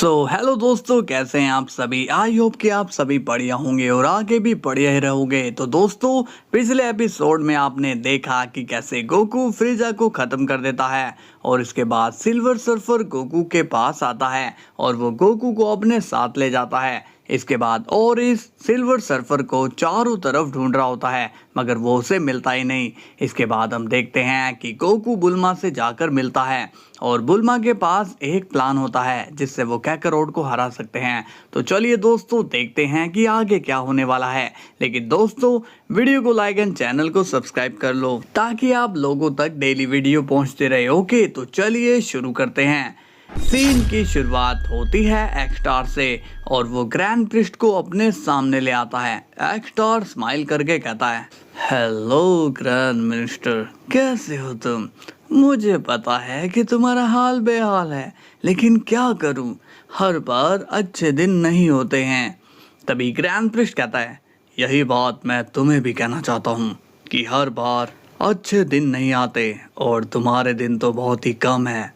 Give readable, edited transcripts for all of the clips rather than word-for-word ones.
Hello दोस्तों, कैसे हैं आप सभी। आई होप कि आप सभी बढ़िया होंगे और आगे भी बढ़िया ही रहोगे। तो दोस्तों, पिछले एपिसोड में आपने देखा कि कैसे गोकू फ्रीजा को ख़त्म कर देता है और इसके बाद सिल्वर सर्फर गोकू के पास आता है और वो गोकू को अपने साथ ले जाता है। इसके बाद और इस सिल्वर सर्फर को चारों तरफ ढूंढ रहा होता है मगर वो उसे मिलता ही नहीं। इसके बाद हम देखते हैं कि गोकू बुल्मा से जाकर मिलता है और बुल्मा के पास एक प्लान होता है जिससे वो कैकारोट को हरा सकते हैं। तो चलिए दोस्तों, देखते हैं कि आगे क्या होने वाला है। लेकिन दोस्तों, वीडियो को लाइक एंड चैनल को सब्सक्राइब कर लो ताकि आप लोगों तक डेली वीडियो पहुंचते रहे। ओके, तो चलिए शुरू करते हैं। सीन की शुरुआत होती है एक्सटार से और वो ग्रैंड प्रिस्ट को अपने सामने ले आता है। एक्सटार स्माइल करके कहता है, हेलो ग्रैंड मिनिस्टर, कैसे हो तुम। मुझे पता है कि तुम्हारा हाल बेहाल है, लेकिन क्या करूं, हर बार अच्छे दिन नहीं होते हैं। तभी ग्रैंड प्रिस्ट कहता है, यही बात मैं तुम्हें भी कहना चाहता हूँ कि हर बार अच्छे दिन नहीं आते और तुम्हारे दिन तो बहुत ही कम है।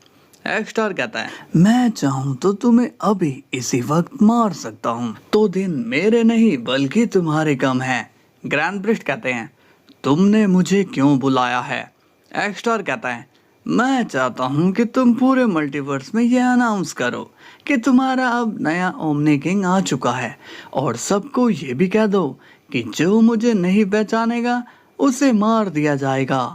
एक्सटार कहता है, मैं चाहूं तो तुम्हें अभी इसी वक्त मार सकता हूं, तो दिन मेरे नहीं बल्कि तुम्हारे कम है। ग्रैंड प्रिस्ट कहते हैं, तुमने मुझे क्यों बुलाया है। एक्सटार कहता है, मैं चाहता हूं कि तुम पूरे मल्टीवर्स में यह अनाउंस करो कि तुम्हारा अब नया ओमनी किंग आ चुका है और सबको ये भी कह दो कि जो मुझे नहीं पहचानेगा उसे मार दिया जाएगा।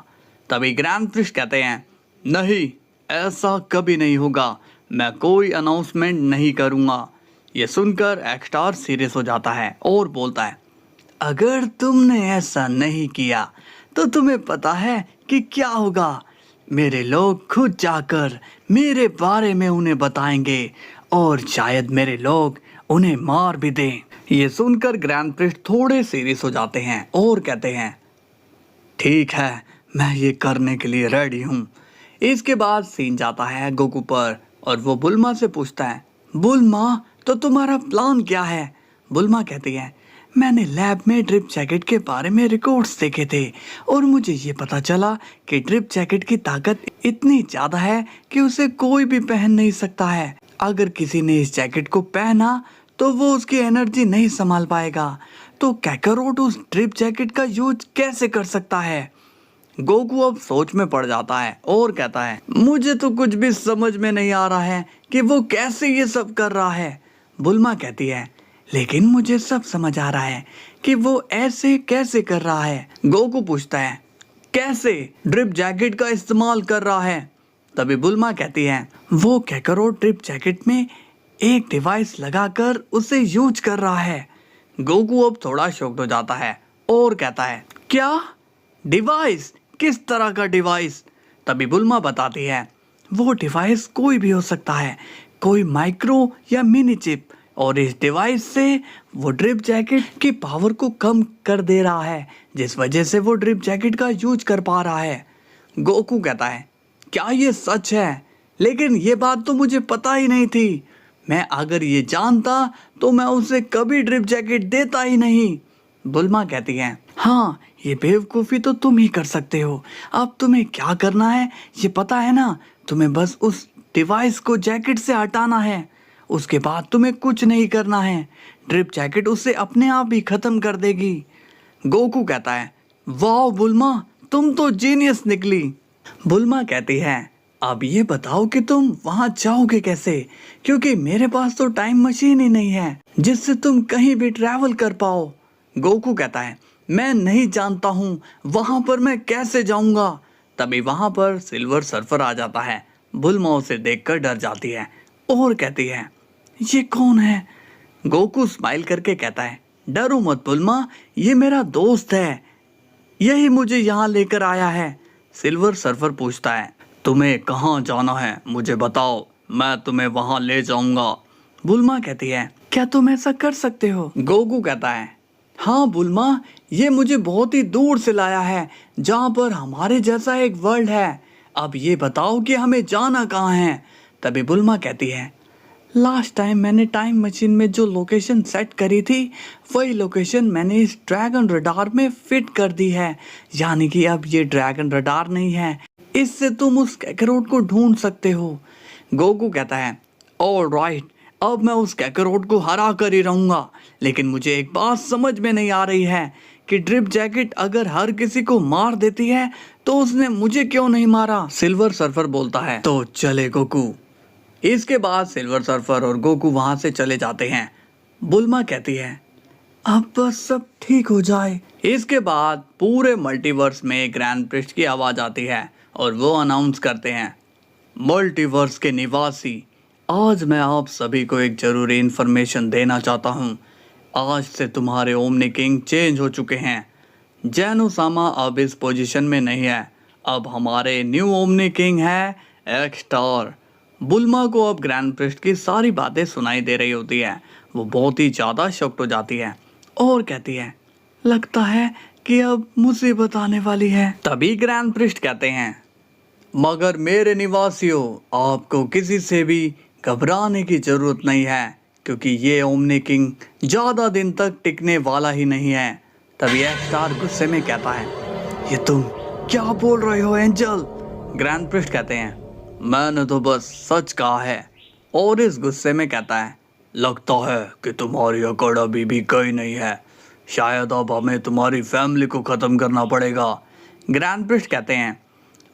तभी ग्रैंड प्रिस्ट कहते हैं, नहीं, ऐसा कभी नहीं होगा, मैं कोई अनाउंसमेंट नहीं करूंगा। ये सुनकर एक्सटार सीरियस हो जाता है और बोलता है, अगर तुमने ऐसा नहीं किया तो तुम्हें पता है कि क्या होगा। मेरे लोग खुद जाकर मेरे बारे में उन्हें बताएंगे और शायद मेरे लोग उन्हें मार भी दें। ये सुनकर ग्रैंड प्रिस्ट थोड़े सीरियस हो जाते हैं और कहते हैं, ठीक है, मैं ये करने के लिए रेडी हूँ। इसके बाद सीन जाता है गोकू पर और वो बुल्मा से पूछता है, बुल्मा, तो तुम्हारा प्लान क्या है। बुल्मा कहती है, मैंने लैब में ड्रिप जैकेट के बारे में रिकॉर्ड्स देखे थे और मुझे ये पता चला कि ड्रिप जैकेट की ताकत इतनी ज़्यादा है कि उसे कोई भी पहन नहीं सकता है। अगर किसी ने इस जैकेट को पहना तो वो उसकी एनर्जी नहीं संभाल पाएगा। तो कैकारोट उस ड्रिप जैकेट का यूज कैसे कर सकता है। गोकू अब सोच में पड़ जाता है और कहता है, मुझे तो कुछ भी समझ में नहीं आ रहा है कि वो कैसे ये सब कर रहा है। बुल्मा कहती है, लेकिन मुझे सब समझ आ रहा है कि वो ऐसे कैसे कर रहा है। गोकू पूछता है, कैसे ड्रिप जैकेट का इस्तेमाल कर रहा है। तभी बुल्मा कहती है, वो कैकारोट ड्रिप जैकेट में एक डिवाइस लगाकर उसे यूज कर रहा है। गोकू अब थोड़ा शॉक्ड हो जाता है और कहता है, क्या डिवाइस, किस तरह का डिवाइस। तभी बुल्मा बताती है, वो डिवाइस कोई भी हो सकता है, कोई माइक्रो या मिनी चिप, और इस डिवाइस से वो ड्रिप जैकेट की पावर को कम कर दे रहा है जिस वजह से वो ड्रिप जैकेट का यूज कर पा रहा है। गोकू कहता है, क्या ये सच है, लेकिन ये बात तो मुझे पता ही नहीं थी। मैं अगर ये जानता तो मैं उसे कभी ड्रिप जैकेट देता ही नहीं। बुल्मा कहती है, हाँ, ये बेवकूफ़ी तो तुम ही कर सकते हो। अब तुम्हें क्या करना है ये पता है ना, तुम्हें बस उस डिवाइस को जैकेट से हटाना है, उसके बाद तुम्हें कुछ नहीं करना है। ड्रिप जैकेट उसे अपने आप ही ख़त्म कर देगी। गोकू कहता है, वाह बुल्मा, तुम तो जीनियस निकली। बुल्मा कहती है, अब ये बताओ कि तुम वहाँ जाओगे कैसे, क्योंकि मेरे पास तो टाइम मशीन ही नहीं है जिससे तुम कहीं भी ट्रैवल कर पाओ। गोकू कहता है, मैं नहीं जानता हूँ वहाँ पर मैं कैसे जाऊँगा। तभी वहाँ पर सिल्वर सर्फर आ जाता है। बुल्मा उसे देखकर डर जाती है और कहती है, ये कौन है। गोकू स्माइल करके कहता है, डरो मत बुल्मा, ये मेरा दोस्त है, यही मुझे यहाँ लेकर आया है। सिल्वर सर्फर पूछता है, तुम्हें कहाँ जाना है मुझे बताओ, मैं तुम्हें वहाँ ले जाऊँगा। बुल्मा कहती है, क्या तुम ऐसा कर सकते हो। गोकू कहता है, हाँ बुल्मा, ये मुझे बहुत ही दूर से लाया है जहाँ पर हमारे जैसा एक वर्ल्ड है। अब ये बताओ कि हमें जाना कहाँ है। तभी बुल्मा कहती है, लास्ट टाइम मैंने टाइम मशीन में जो लोकेशन सेट करी थी वही लोकेशन मैंने इस ड्रैगन रडार में फिट कर दी है, यानी कि अब ये ड्रैगन रडार नहीं है, इससे तुम उस कैकारोट को ढूंढ सकते हो। गोकू कहता है, ऑल राइट, अब मैं उस कैकरोट को हरा कर ही रहूंगा। लेकिन मुझे एक बात समझ में नहीं आ रही है कि ड्रिप जैकेट अगर हर किसी को मार देती है तो उसने मुझे क्यों नहीं मारा। सिल्वर सर्फर बोलता है, तो चले गोकू। इसके बाद सिल्वर सर्फर और गोकू वहां से चले जाते हैं। बुल्मा कहती है, अब बस सब ठीक हो जाए। इसके बाद पूरे मल्टीवर्स में ग्रैंड प्रिस्ट की आवाज आती है और वो अनाउंस करते हैं, मल्टीवर्स के निवासी, आज मैं आप सभी को एक जरूरी इंफॉर्मेशन देना चाहता हूँ। आज से तुम्हारे ओमनी किंग चेंज हो चुके हैं। जैनोसामा अब इस पोजीशन में नहीं है। अब हमारे न्यू ओमनी किंग है एक्स्टार। बुल्मा को अब ग्रैंड प्रिस्ट की सारी बातें सुनाई दे रही होती है। वो बहुत ही ज़्यादा शॉक्ड हो जाती है और कहती है, लगता है कि अब मुसीबत आने वाली है। तभी ग्रैंड प्रिस्ट कहते हैं, मगर मेरे निवासियों, आपको किसी से भी घबराने की जरूरत नहीं है, क्योंकि ये ओमनी किंग ज़्यादा दिन तक टिकने वाला ही नहीं है। तभी एक्स्टार गुस्से में कहता है, ये तुम क्या बोल रहे हो एंजल। ग्रैंड प्रिस्ट कहते हैं, मैंने तो बस सच कहा है। और इस गुस्से में कहता है, लगता है कि तुम्हारी अकड़ अभी भी गई नहीं है। शायद अब हमें तुम्हारी फैमिली को ख़त्म करना पड़ेगा। ग्रैंड प्रिस्ट कहते हैं,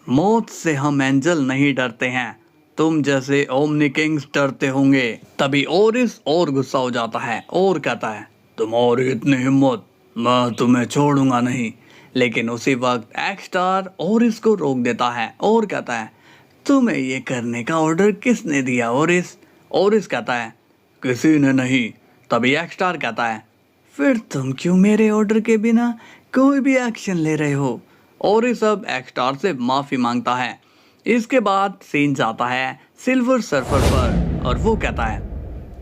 मौत से हम एंजल नहीं डरते हैं, तुम जैसे ओमनी किंग्स डरते होंगे। तभी ओरिस और गुस्सा हो जाता है और कहता है, तुम्हारी इतनी हिम्मत, मैं तुम्हें छोड़ूंगा नहीं। लेकिन उसी वक्त एक्स्टार ओरिस को रोक देता है और कहता है, तुम्हें ये करने का ऑर्डर किसने दिया ओरिस। ओरिस कहता है, किसी ने नहीं। तभी एक्स्टार कहता है, फिर तुम क्यों मेरे ऑर्डर के बिना कोई भी एक्शन ले रहे हो। ओरिस अब एक्स्टार से माफ़ी मांगता है। इसके बाद सीन जाता है सिल्वर सर्फर पर और वो कहता है,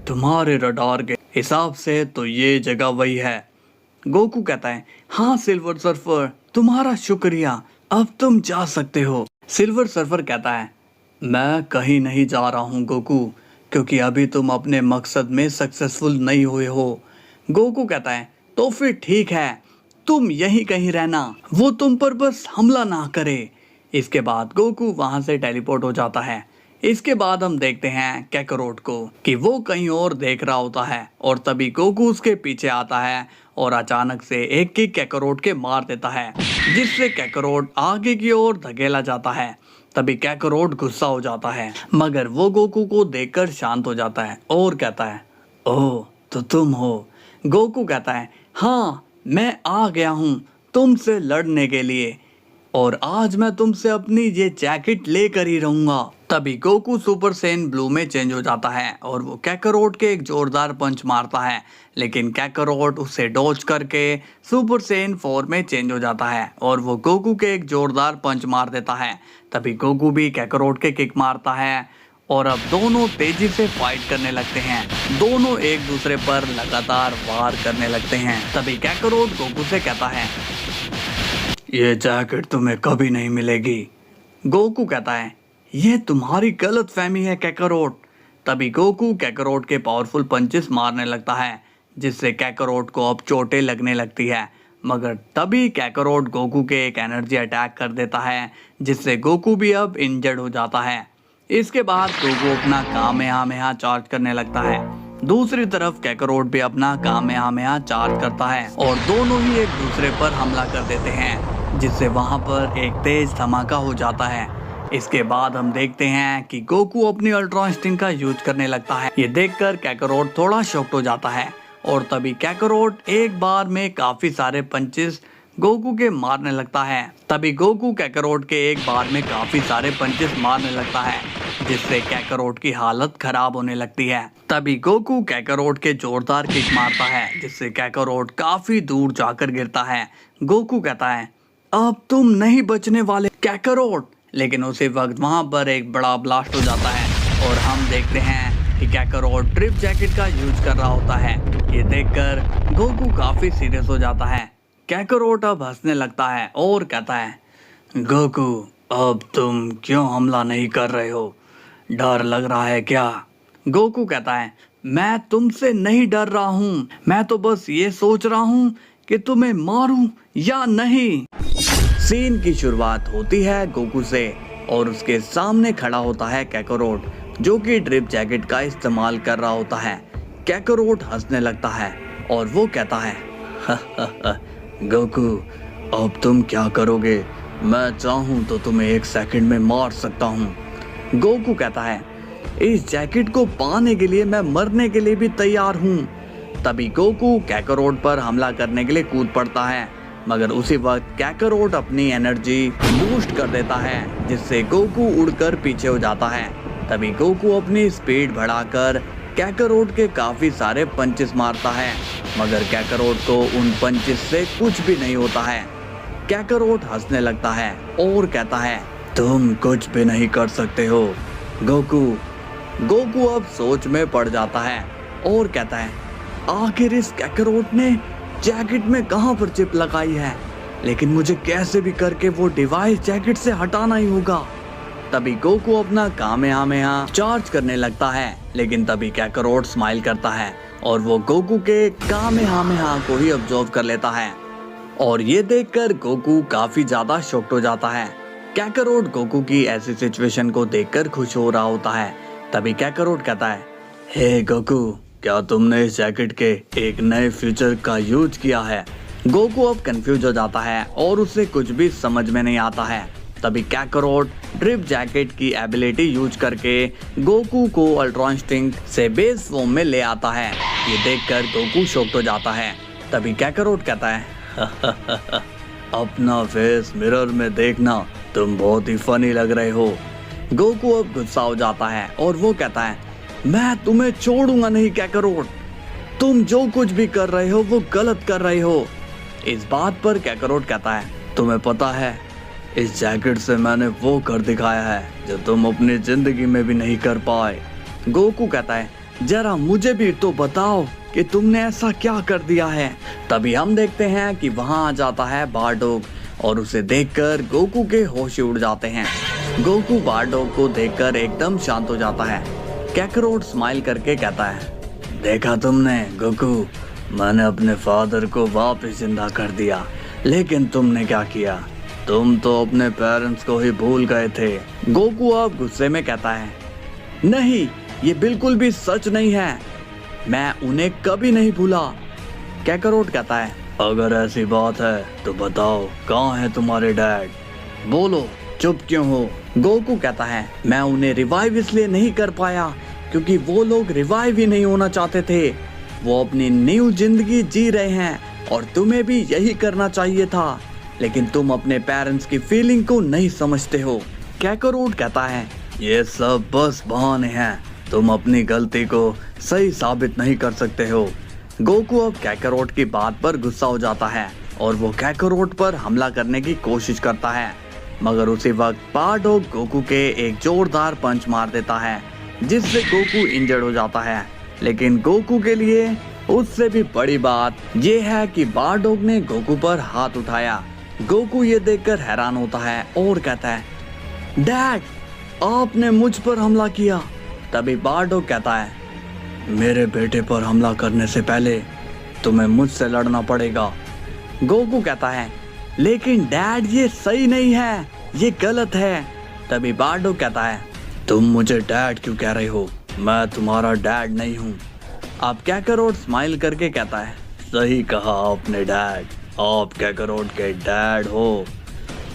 तुम्हारे रडार के हिसाब से तो ये जगह वही है। गोकू कहता है, हाँ सिल्वर सर्फर, तुम्हारा शुक्रिया, अब तुम जा सकते हो। सिल्वर सर्फर कहता है, मैं कहीं नहीं जा रहा हूँ गोकू, क्योंकि अभी तुम अपने मकसद में सक्सेसफुल नहीं हुए हो। गोकू कहता है, तो फिर ठीक है, तुम यहीं कहीं रहना, वो तुम पर बस हमला ना करे। इसके बाद गोकू वहां से टेलीपोर्ट हो जाता है। इसके बाद हम देखते हैं कैकरोट को कि वो कहीं और देख रहा होता है और तभी गोकू उसके पीछे आता है और अचानक से एक किक कैकरोट के मार देता है, जिससे कैकरोट आगे की ओर धकेला जाता है। तभी कैकरोट गुस्सा हो जाता है, मगर वो गोकू को देखकर शांत हो जाता है और कहता है, ओह तो तुम हो। गोकू कहता है, हाँ मैं आ गया हूँ तुमसे लड़ने के लिए, और आज मैं तुमसे अपनी ये जैकेट लेकर ही रहूंगा। तभी गोकू सुपर सैयन ब्लू में चेंज हो जाता है और वो कैकरोट के एक जोरदार पंच मारता है, लेकिन कैकरोट उसे डॉज करके सुपर सैयन 4 में चेंज हो जाता है और वो गोकू के एक जोरदार पंच मार देता है। तभी गोकू भी कैकरोट के किक मारता है और अब दोनों तेजी से फाइट करने लगते हैं। दोनों एक दूसरे पर लगातार वार करने लगते हैं। तभी कैकरोट गोकू से कहता है, ये जैकेट तुम्हें कभी नहीं मिलेगी। गोकू कहता है, ये तुम्हारी गलत फहमी है कैकरोट। तभी गोकू कैकरोट के पावरफुल पंचेस मारने लगता है, जिससे कैकरोट को अब चोटें लगने लगती है। मगर तभी कैकरोट गोकू के एक एनर्जी अटैक कर देता है, जिससे गोकू भी अब इंजर्ड हो जाता है। इसके बाद गोकू अपना कामेहामेहा चार्ज करने लगता है। दूसरी तरफ कैकरोट भी अपना कामेहामेहा चार्ज करता है और दोनों ही एक दूसरे पर हमला कर देते हैं, जिससे वहां पर एक तेज धमाका हो जाता है। इसके बाद हम देखते हैं कि गोकू अपनी अल्ट्रा इंस्टिंक्ट का यूज करने लगता है। ये देखकर कैकरोट थोड़ा शॉक्ड हो जाता है और तभी कैकरोट एक बार में काफी सारे पंचेस गोकू के मारने लगता है। तभी गोकू कैकरोट के एक बार में काफी सारे पंचेस मारने लगता है, जिससे कैकरोट की हालत खराब होने लगती है। तभी गोकू कैकरोट के जोरदार किक मारता है, जिससे कैकरोट काफी दूर जाकर गिरता है। गोकू कहता है, अब तुम नहीं बचने वाले कैकरोट। लेकिन उसी वक्त वहां पर एक बड़ा ब्लास्ट हो जाता है और हम देखते हैं कि कैकरोट ड्रिप जैकेट का यूज कर रहा होता है। ये देखकर गोकू काफी सीरियस हो जाता है। कैकरोट अब हंसने लगता है और कहता है, गोकू अब तुम क्यों हमला नहीं कर रहे हो, डर लग रहा है क्या। गोकू कहता है, मैं तुमसे नहीं डर रहा हूँ, मैं तो बस ये सोच रहा हूँ कि तुम्हें मारूं या नहीं। सीन की शुरुआत होती है गोकू से और उसके सामने खड़ा होता है कैकरोट। जो कि ड्रिप जैकेट का इस्तेमाल कर रहा होता है। कैकारोट हंसने लगता है और वो कहता है, गोकू अब तुम क्या करोगे? मैं चाहूँ तो तुम्हें 1 सेकंड में मार सकता हूँ। गोकू कहता है, इस जैकेट को पाने के लिए मैं मरने के लिए भी तैयार हूँ। तभी गोकू कैकारोट पर हमला करने के लिए कूद पड़ता है, मगर उसी वक्त कैकारोट अपनी एनर्जी बूस्ट कर देता है, जिससे गोकू उड़कर पीछे हो जाता है। तभी गोकू अपनी स्पीड बढ़ाकर कैकारोट के काफी सारे पंचेस मारता है, मगर कैकारोट को उन पंचेस से कुछ भी नहीं होता है। कैकारोट हंसने लगता है और कहता है, तुम कुछ भी नहीं कर सकते हो गोकू। गोकू अब सोच में पड़ जाता है और कहता है, आखिर इस कैकारोट ने जैकेट में कहां पर चिप लगाई है, लेकिन मुझे कैसे भी करके वो डिवाइस जैकेट से हटाना ही होगा। तभी गोकू अपना कामेहामेहा चार्ज करने लगता है, लेकिन तभी कैकारोट स्माइल करता है और वो गोकू के कामेहामेहा को ही ऑब्जर्व कर लेता है। और ये देखकर गोकू काफी ज्यादा शॉक्ड हो जाता है। कैकारोट गोकू की ऐसी सिचुएशन को देखकर खुश हो रहा होता है। तभी कैकारोट कहता है, हे गोकू, क्या तुमने इस जैकेट के एक नए फीचर का यूज किया है? गोकू अब कंफ्यूज हो जाता है और उसे कुछ भी समझ में नहीं आता है। तभी कैकारोट ड्रिप जैकेट की एबिलिटी यूज करके गोकू को अल्ट्रा इंस्टिंक्ट से बेस फॉर्म में ले आता है। ये देखकर गोकू शॉक्ड हो जाता है। तभी कैकारोट कहता है, अपना फेस मिरर में देखना, तुम बहुत ही फनी लग रहे हो। गोकू अब गुस्सा हो जाता है और वो कहता है, मैं तुम्हें छोड़ूंगा नहीं कैकारोट, तुम जो कुछ भी कर रहे हो वो गलत कर रहे हो। इस बात पर कैकारोट कहता है, तुम्हें पता है इस जैकेट से मैंने वो कर दिखाया है जो तुम अपनी जिंदगी में भी नहीं कर पाए। गोकू कहता है, जरा मुझे भी तो बताओ कि तुमने ऐसा क्या कर दिया है। तभी हम देखते हैं कि वहां आ जाता है बारडॉग और उसे देखकर गोकू के होश उड़ जाते हैं। गोकू बारडॉग को देखकर एकदम शांत हो जाता है। कैकारोट स्माइल करके कहता है, देखा तुमने गोकू, मैंने अपने फादर को वापस जिंदा कर दिया, लेकिन तुमने क्या किया? तुम तो अपने पेरेंट्स को ही भूल गए थे। गोकू अब गुस्से में कहता है, नहीं, ये बिल्कुल भी सच नहीं है, मैं उन्हें कभी नहीं भूला। कैकारोट कहता है, अगर ऐसी बात है तो बताओ कहाँ है तुम्हारे डैड? बोलो, चुप क्यों हो? गोकू कहता है, मैं उन्हें रिवाइव इसलिए नहीं कर पाया क्योंकि वो लोग रिवाइव ही नहीं होना चाहते थे। वो अपनी न्यू जिंदगी जी रहे हैं और तुम्हें भी यही करना चाहिए था, लेकिन तुम अपने पेरेंट्स की फीलिंग को नहीं समझते हो। कैकारोट कहता है, ये सब बस बहाने हैं, तुम अपनी गलती को सही साबित नहीं कर सकते हो। गोकू अब कैकारोट की बात पर गुस्सा हो जाता है और वो कैकारोट पर हमला करने की कोशिश करता है, मगर उसी वक्त बारडॉग गोकू के एक जोरदार पंच मार देता है, जिससे गोकू इंजर्ड हो जाता है। लेकिन गोकू के लिए उससे भी बड़ी बात ये है कि बारडॉग ने गोकू पर हाथ उठाया। गोकू ये देखकर हैरान होता है और कहता है, डैड, आपने मुझ पर हमला किया। तभी बारडॉग कहता है, मेरे बेटे पर हमला करने से पहले तुम्हें मुझसे लड़ना पड़ेगा। गोकू कहता है, लेकिन डैड ये सही नहीं है, ये गलत है। तभी बारडॉग कहता है, तुम मुझे डैड क्यों कह रहे हो? मैं तुम्हारा डैड नहीं हूँ। अब कैकारोट स्माइल करके कहता है, सही कहा आपने डैड, आप कैकारोट के डैड हो,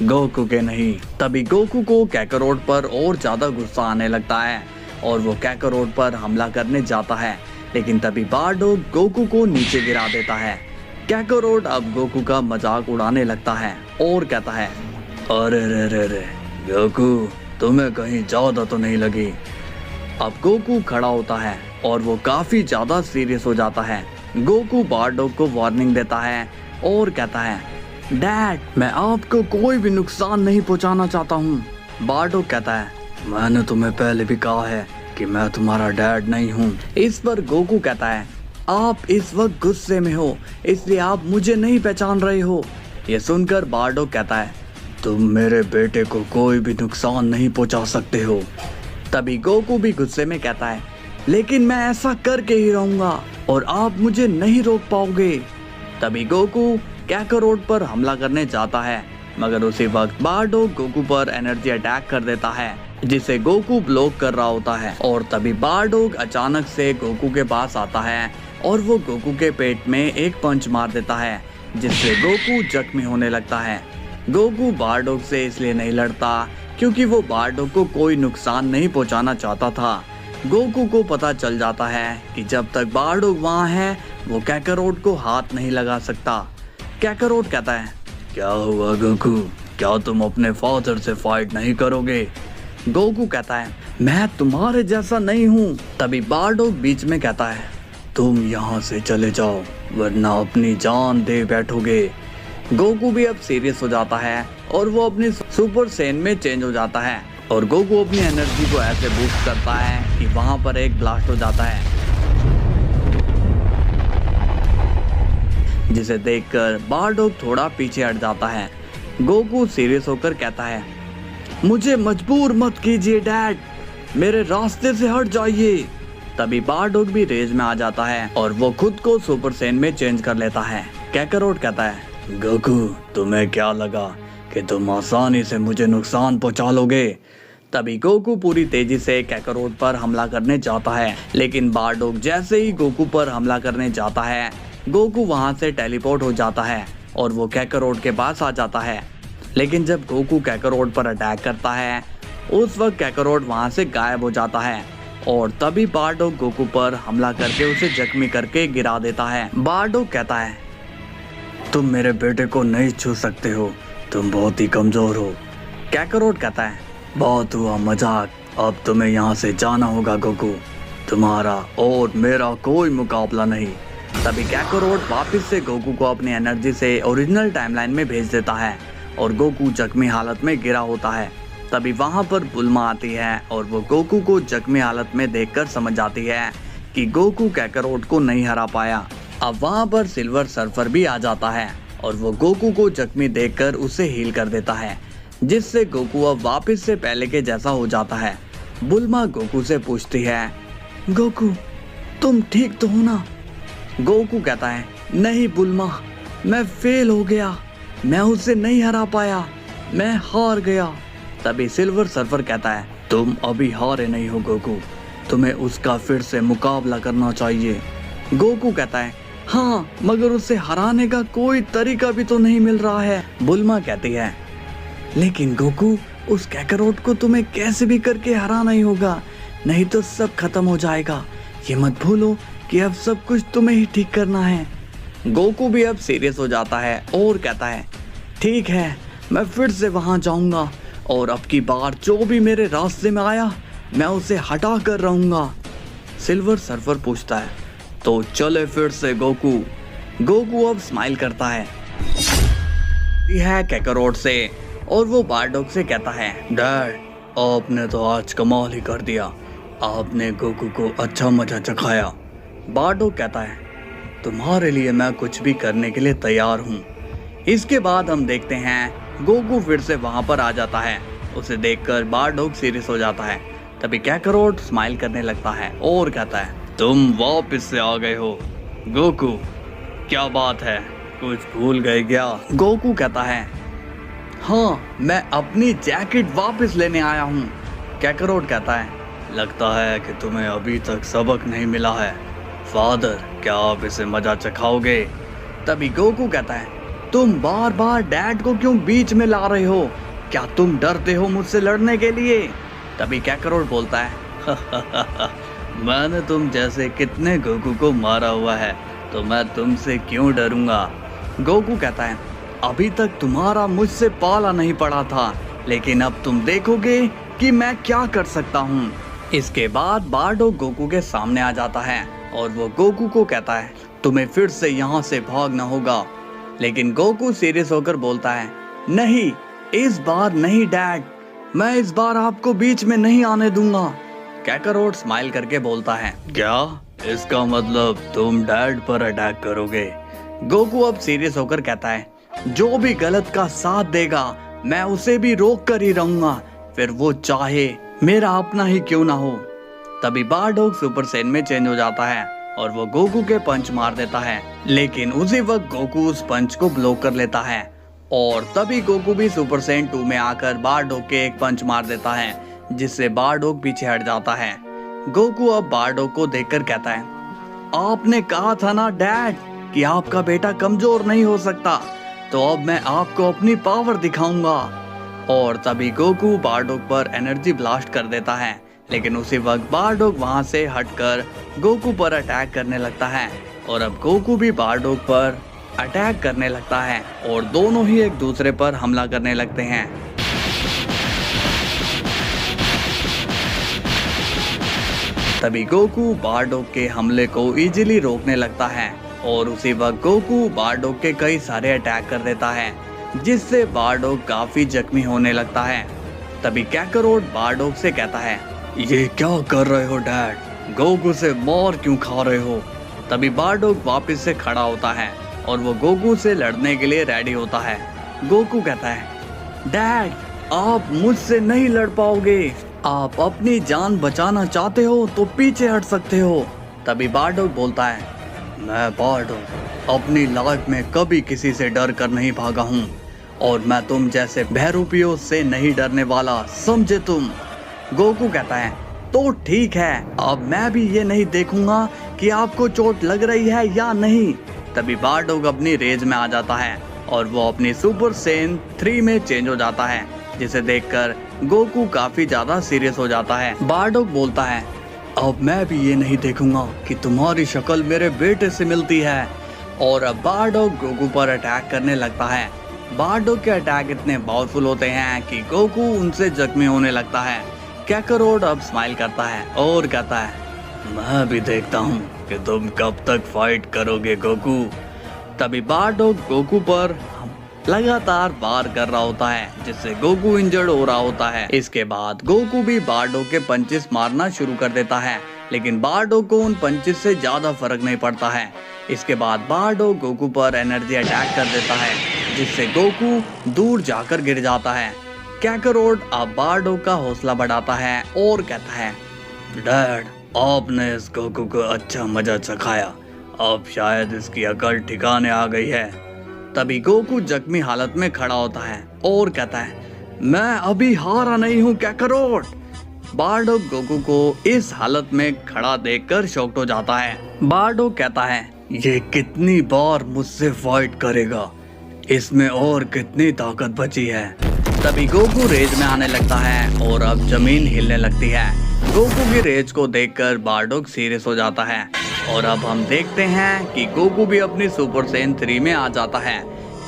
गोकू के नहीं। तभी गोकू को कैकारोट पर और ज्यादा गुस्सा आने लगता है और वो कैकारोट पर हमला करने जाता है, लेकिन तभी बारडॉग गोकू को नीचे गिरा देता है। कैकारोट अब गोकू का मजाक उड़ाने लगता है और कहता है, अरे रे रे रे गोकू, तुम्हें कहीं ज्यादा तो नहीं लगी? अब गोकू खड़ा होता है और वो काफी ज्यादा सीरियस हो जाता है। गोकू बारडॉग को वार्निंग देता है और कहता है, डैड, मैं आपको कोई भी नुकसान नहीं पहुंचाना चाहता हूँ। बारडॉग कहता है, मैंने तुम्हें पहले भी कहा है कि मैं तुम्हारा डैड नहीं हूँ। इस पर गोकू कहता है, आप इस वक्त गुस्से में हो, इसलिए आप मुझे नहीं पहचान रहे हो। ये सुनकर बारडॉग कहता है, तुम मेरे बेटे को कोई भी नुकसान नहीं पहुंचा सकते हो। तभी गोकू भी गुस्से में कहता है, लेकिन मैं ऐसा करके ही रहूंगा और आप मुझे नहीं रोक पाओगे। तभी गोकू कैकारोट पर हमला करने जाता है, मगर उसी वक्त बारडॉग गोकू पर एनर्जी अटैक कर देता है जिसे गोकू ब्लॉक कर रहा होता है। और तभी बारडॉग अचानक से गोकू के पास आता है और वो गोकू के पेट में एक पंच मार देता है, जिससे गोकू जख्मी होने लगता है। गोकू बारडॉग से इसलिए नहीं लड़ता क्योंकि वो बारडॉग को कोई नुकसान नहीं पहुंचाना चाहता था। गोकू को पता चल जाता है कि जब तक बारडॉग वहाँ है वो कैकारोट को हाथ नहीं लगा सकता। कैकारोट कहता है, क्या हुआ गोकू, क्या तुम अपने फादर से फाइट नहीं करोगे? गोकू कहता है, मैं तुम्हारे जैसा नहीं हूँ। तभी बारडॉग बीच में कहता है, तुम यहाँ से चले जाओ वरना अपनी जान दे बैठोगे। गोकू भी अब सीरियस हो जाता है और वो अपनी सुपर सैन में चेंज हो जाता है और गोकू अपनी एनर्जी को ऐसे बूस्ट करता है कि वहाँ पर एक ब्लास्ट हो जाता है, जिसे देखकर बारडॉग थोड़ा पीछे हट जाता है। गोकू सीरियस होकर कहता है, मुझे मजबूर मत कीजिए डैड, मेरे रास्ते से हट जाइए। तभी बारडॉग भी रेज में आ जाता है और वो खुद को सुपर सैन में चेंज कर लेता है। कैकारोट कहता है, गोकू तुम्हें क्या लगा कि तुम आसानी से मुझे नुकसान पहुंचा लोगे? तभी गोकू पूरी तेजी से कैकारोट पर हमला करने जाता है, लेकिन बारडॉग जैसे ही गोकू पर हमला करने जाता है गोकू वहां से टेलीपोर्ट हो जाता है और वो कैकारोट के पास आ जाता है। लेकिन जब गोकू कैकारोट पर अटैक करता है उस वक्त कैकारोट वहां से गायब हो जाता है और तभी बारडॉग गोकू पर हमला करके उसे जख्मी करके गिरा देता है। बारडॉग कहता है, तुम मेरे बेटे को नहीं छू सकते हो, तुम बहुत ही कमजोर हो। कैकारोट कहता है, बहुत हुआ मजाक, अब तुम्हें यहाँ से जाना होगा गोकू, तुम्हारा और मेरा कोई मुकाबला नहीं। तभी कैकारोट वापस से गोकू को अपनी एनर्जी से ओरिजिनल टाइमलाइन में भेज देता है और गोकू जख्मी हालत में गिरा होता है। तभी वहां पर बुल्मा आती है और वो गोकू को जख्मी हालत में देखकर समझ जाती है कि गोकू कैकारोट को नहीं हरा पाया। अब वहां पर सिल्वर सर्फर भी आ जाता है और वो गोकू को जख्मी देखकर उसे हील कर देता है, जिससे गोकू अब वापस से पहले के जैसा हो जाता है। बुल्मा गोकू से पूछती है, गोकू तुम ठीक तो हो ना? गोकू कहता है, नहीं बुल्मा, मैं फेल हो गया, मैं उसे नहीं हरा पाया, मैं हार गया। तभी सिल्वर सर्फर कहता है, तुम अभी हारे नहीं हो गोकू, तुम्हें उसका फिर से मुकाबला करना चाहिए। गोकू कहता है, हाँ मगर उसे हराने का कोई तरीका भी तो नहीं मिल रहा है। बुल्मा कहती है, लेकिन गोकू उस कैकारोट को तुम्हें कैसे भी करके हराना ही होगा, नहीं तो सब खत्म हो जाएगा। ये मत भूलो कि अब सब कुछ तुम्हें ही ठीक करना है। गोकू भी अब सीरियस हो जाता है और कहता है, ठीक है मैं फिर से वहां जाऊंगा और अब की बार जो भी मेरे रास्ते में आया मैं उसे हटा कर रहूंगा। सिल्वर सर्फर पूछता है, तो चले फिर से गोकू। गोकू अब स्माइल करता है कैकारोट से और वो बारडॉग से कहता है, डैड आपने तो आज कमाल ही कर दिया, आपने गोकू को अच्छा मजा चखाया। बारडॉग कहता है, तुम्हारे लिए मैं कुछ भी करने के लिए तैयार हूँ। इसके बाद हम देखते हैं गोकू फिर से वहां पर आ जाता है। उसे देखकर बारडॉग सीरियस हो जाता है। तभी कैकारोट स्माइल करने लगता है और कहता है, तुम वापस से आ गए हो गोकू, क्या बात है, कुछ भूल गए क्या? गोकू कहता है, हाँ मैं अपनी जैकेट वापस लेने आया हूँ। कैकारोट कहता है, लगता है कि तुम्हें अभी तक सबक नहीं मिला है फादर, क्या आप इसे मजा चखाओगे? तभी गोकू कहता है, तुम बार बार डैड को क्यों बीच में ला रहे हो? क्या तुम डरते हो मुझसे लड़ने के लिए? तभी कैकारोट बोलता है, मैंने तुम जैसे कितने गोकू को मारा हुआ है, तो मैं तुमसे क्यों डरूंगा? गोकू कहता है, अभी तक तुम्हारा मुझसे पाला नहीं पड़ा था, लेकिन अब तुम देखोगे कि मैं क्या कर सकता हूँ। इसके बाद बारडॉग गोकू के सामने आ जाता है और वो गोकू को कहता है, तुम्हें फिर से यहाँ से भागना होगा। लेकिन गोकू सीरियस होकर बोलता है, नहीं इस बार नहीं डैड, मैं इस बार आपको बीच में नहीं आने दूंगा। कैकारोट स्माइल करके बोलता है, क्या इसका मतलब तुम डैड पर अटैक करोगे? गोकू अब सीरियस होकर कहता है, जो भी गलत का साथ देगा मैं उसे भी रोक कर ही रहूंगा, फिर वो चाहे मेरा अपना ही क्यों ना हो। तभी बारडॉग सुपर सैन में चेंज हो जाता है और वो गोकू के पंच मार देता है, लेकिन उसी वक्त गोकू उस पंच को ब्लॉक कर लेता है और तभी गोकू भी सुपर सैन 2 में आकर बारडॉग के एक पंच मार देता है, जिससे बारडोग पीछे हट जाता है। गोकू अब बारडोग को देखकर कहता है, आपने कहा था ना डैड कि आपका बेटा कमजोर नहीं हो सकता, तो अब मैं आपको अपनी पावर दिखाऊंगा। और तभी गोकू बारडोग पर एनर्जी ब्लास्ट कर देता है, लेकिन उसी वक्त बारडोग वहां से हटकर गोकू पर अटैक करने लगता है। और अब गोकू भी बारडोग पर अटैक करने लगता है और दोनों ही एक दूसरे पर हमला करने लगते हैं। तभी गोकू बारडोग के हमले को इजीली रोकने लगता है और उसी वक्त गोकू बारडोग के कई सारे अटैक कर देता है, जिससे बारडोग काफी जख्मी होने लगता है। तभी कैकरोट बारडोग से कहता है, ये क्या कर रहे हो डैड, गोकू से मार क्यों खा रहे हो। तभी बारडोग वापस से खड़ा होता है और वो गोकू से लड़ने के लिए रेडी होता है। गोकू कहता है, डैड आप मुझसे नहीं लड़ पाओगे, आप अपनी जान बचाना चाहते हो तो पीछे हट सकते हो। तभी बारडोग बोलता है, मैं बारडोग अपनी लाइफ में कभी किसी से डर कर नहीं भागा हूँ और मैं तुम जैसे बहरूपियों से नहीं डरने वाला, समझे तुम। गोकू कहता है, तो ठीक है, अब मैं भी ये नहीं देखूंगा कि आपको चोट लग रही है या नहीं। तभी बारडोग अपनी रेंज में आ जाता है और वो अपनी सुपर सेन 3 में चेंज हो जाता है, जिसे देखकर गोकू काफी ज्यादा सीरियस हो जाता है। बारडोग बोलता है, अब मैं भी ये नहीं देखूंगा कि तुम्हारी शक्ल मेरे बेटे से मिलती है। और अब बारडोग गोकू पर अटैक करने लगता है। बारडोग के अटैक इतने पावरफुल होते हैं कि गोकू उनसे जख्मी होने लगता है। कैकरोट अब स्माइल करता है और कहता है, मैं भी देखता हूँ कि तुम कब तक फाइट करोगे गोकू। तभी बारडोग गोकू पर लगातार वार कर रहा होता है, जिससे गोकू इंजर्ड हो रहा होता है। इसके बाद गोकू भी बारडोग के पंचेस मारना शुरू कर देता है, लेकिन बारडोग को उन पंचेस से ज्यादा फर्क नहीं पड़ता है। इसके बाद बारडोग गोकू पर एनर्जी अटैक कर देता है, जिससे गोकू दूर जाकर गिर जाता है। कैकरोट अब बारडोग का हौसला बढ़ाता है और कहता है, डैड आपने इस गोकू को अच्छा मजा चखाया, अब शायद इसकी अकल ठिकाने आ गई है। तभी गोकू जख्मी हालत में खड़ा होता है और कहता है, मैं अभी हारा नहीं हूँ कैकरोट। बारडोग गोकू को इस हालत में खड़ा देखकर शॉक्ड हो जाता है। बारडोग कहता है, ये कितनी बार मुझसे फाइट करेगा, इसमें और कितनी ताकत बची है। तभी गोकू रेज में आने लगता है और अब जमीन हिलने लगती है। गोकू की रेज को देखकर बारडोग सीरियस हो जाता है और अब हम देखते हैं कि गोकू भी अपनी सुपर सेन 3 में आ जाता है।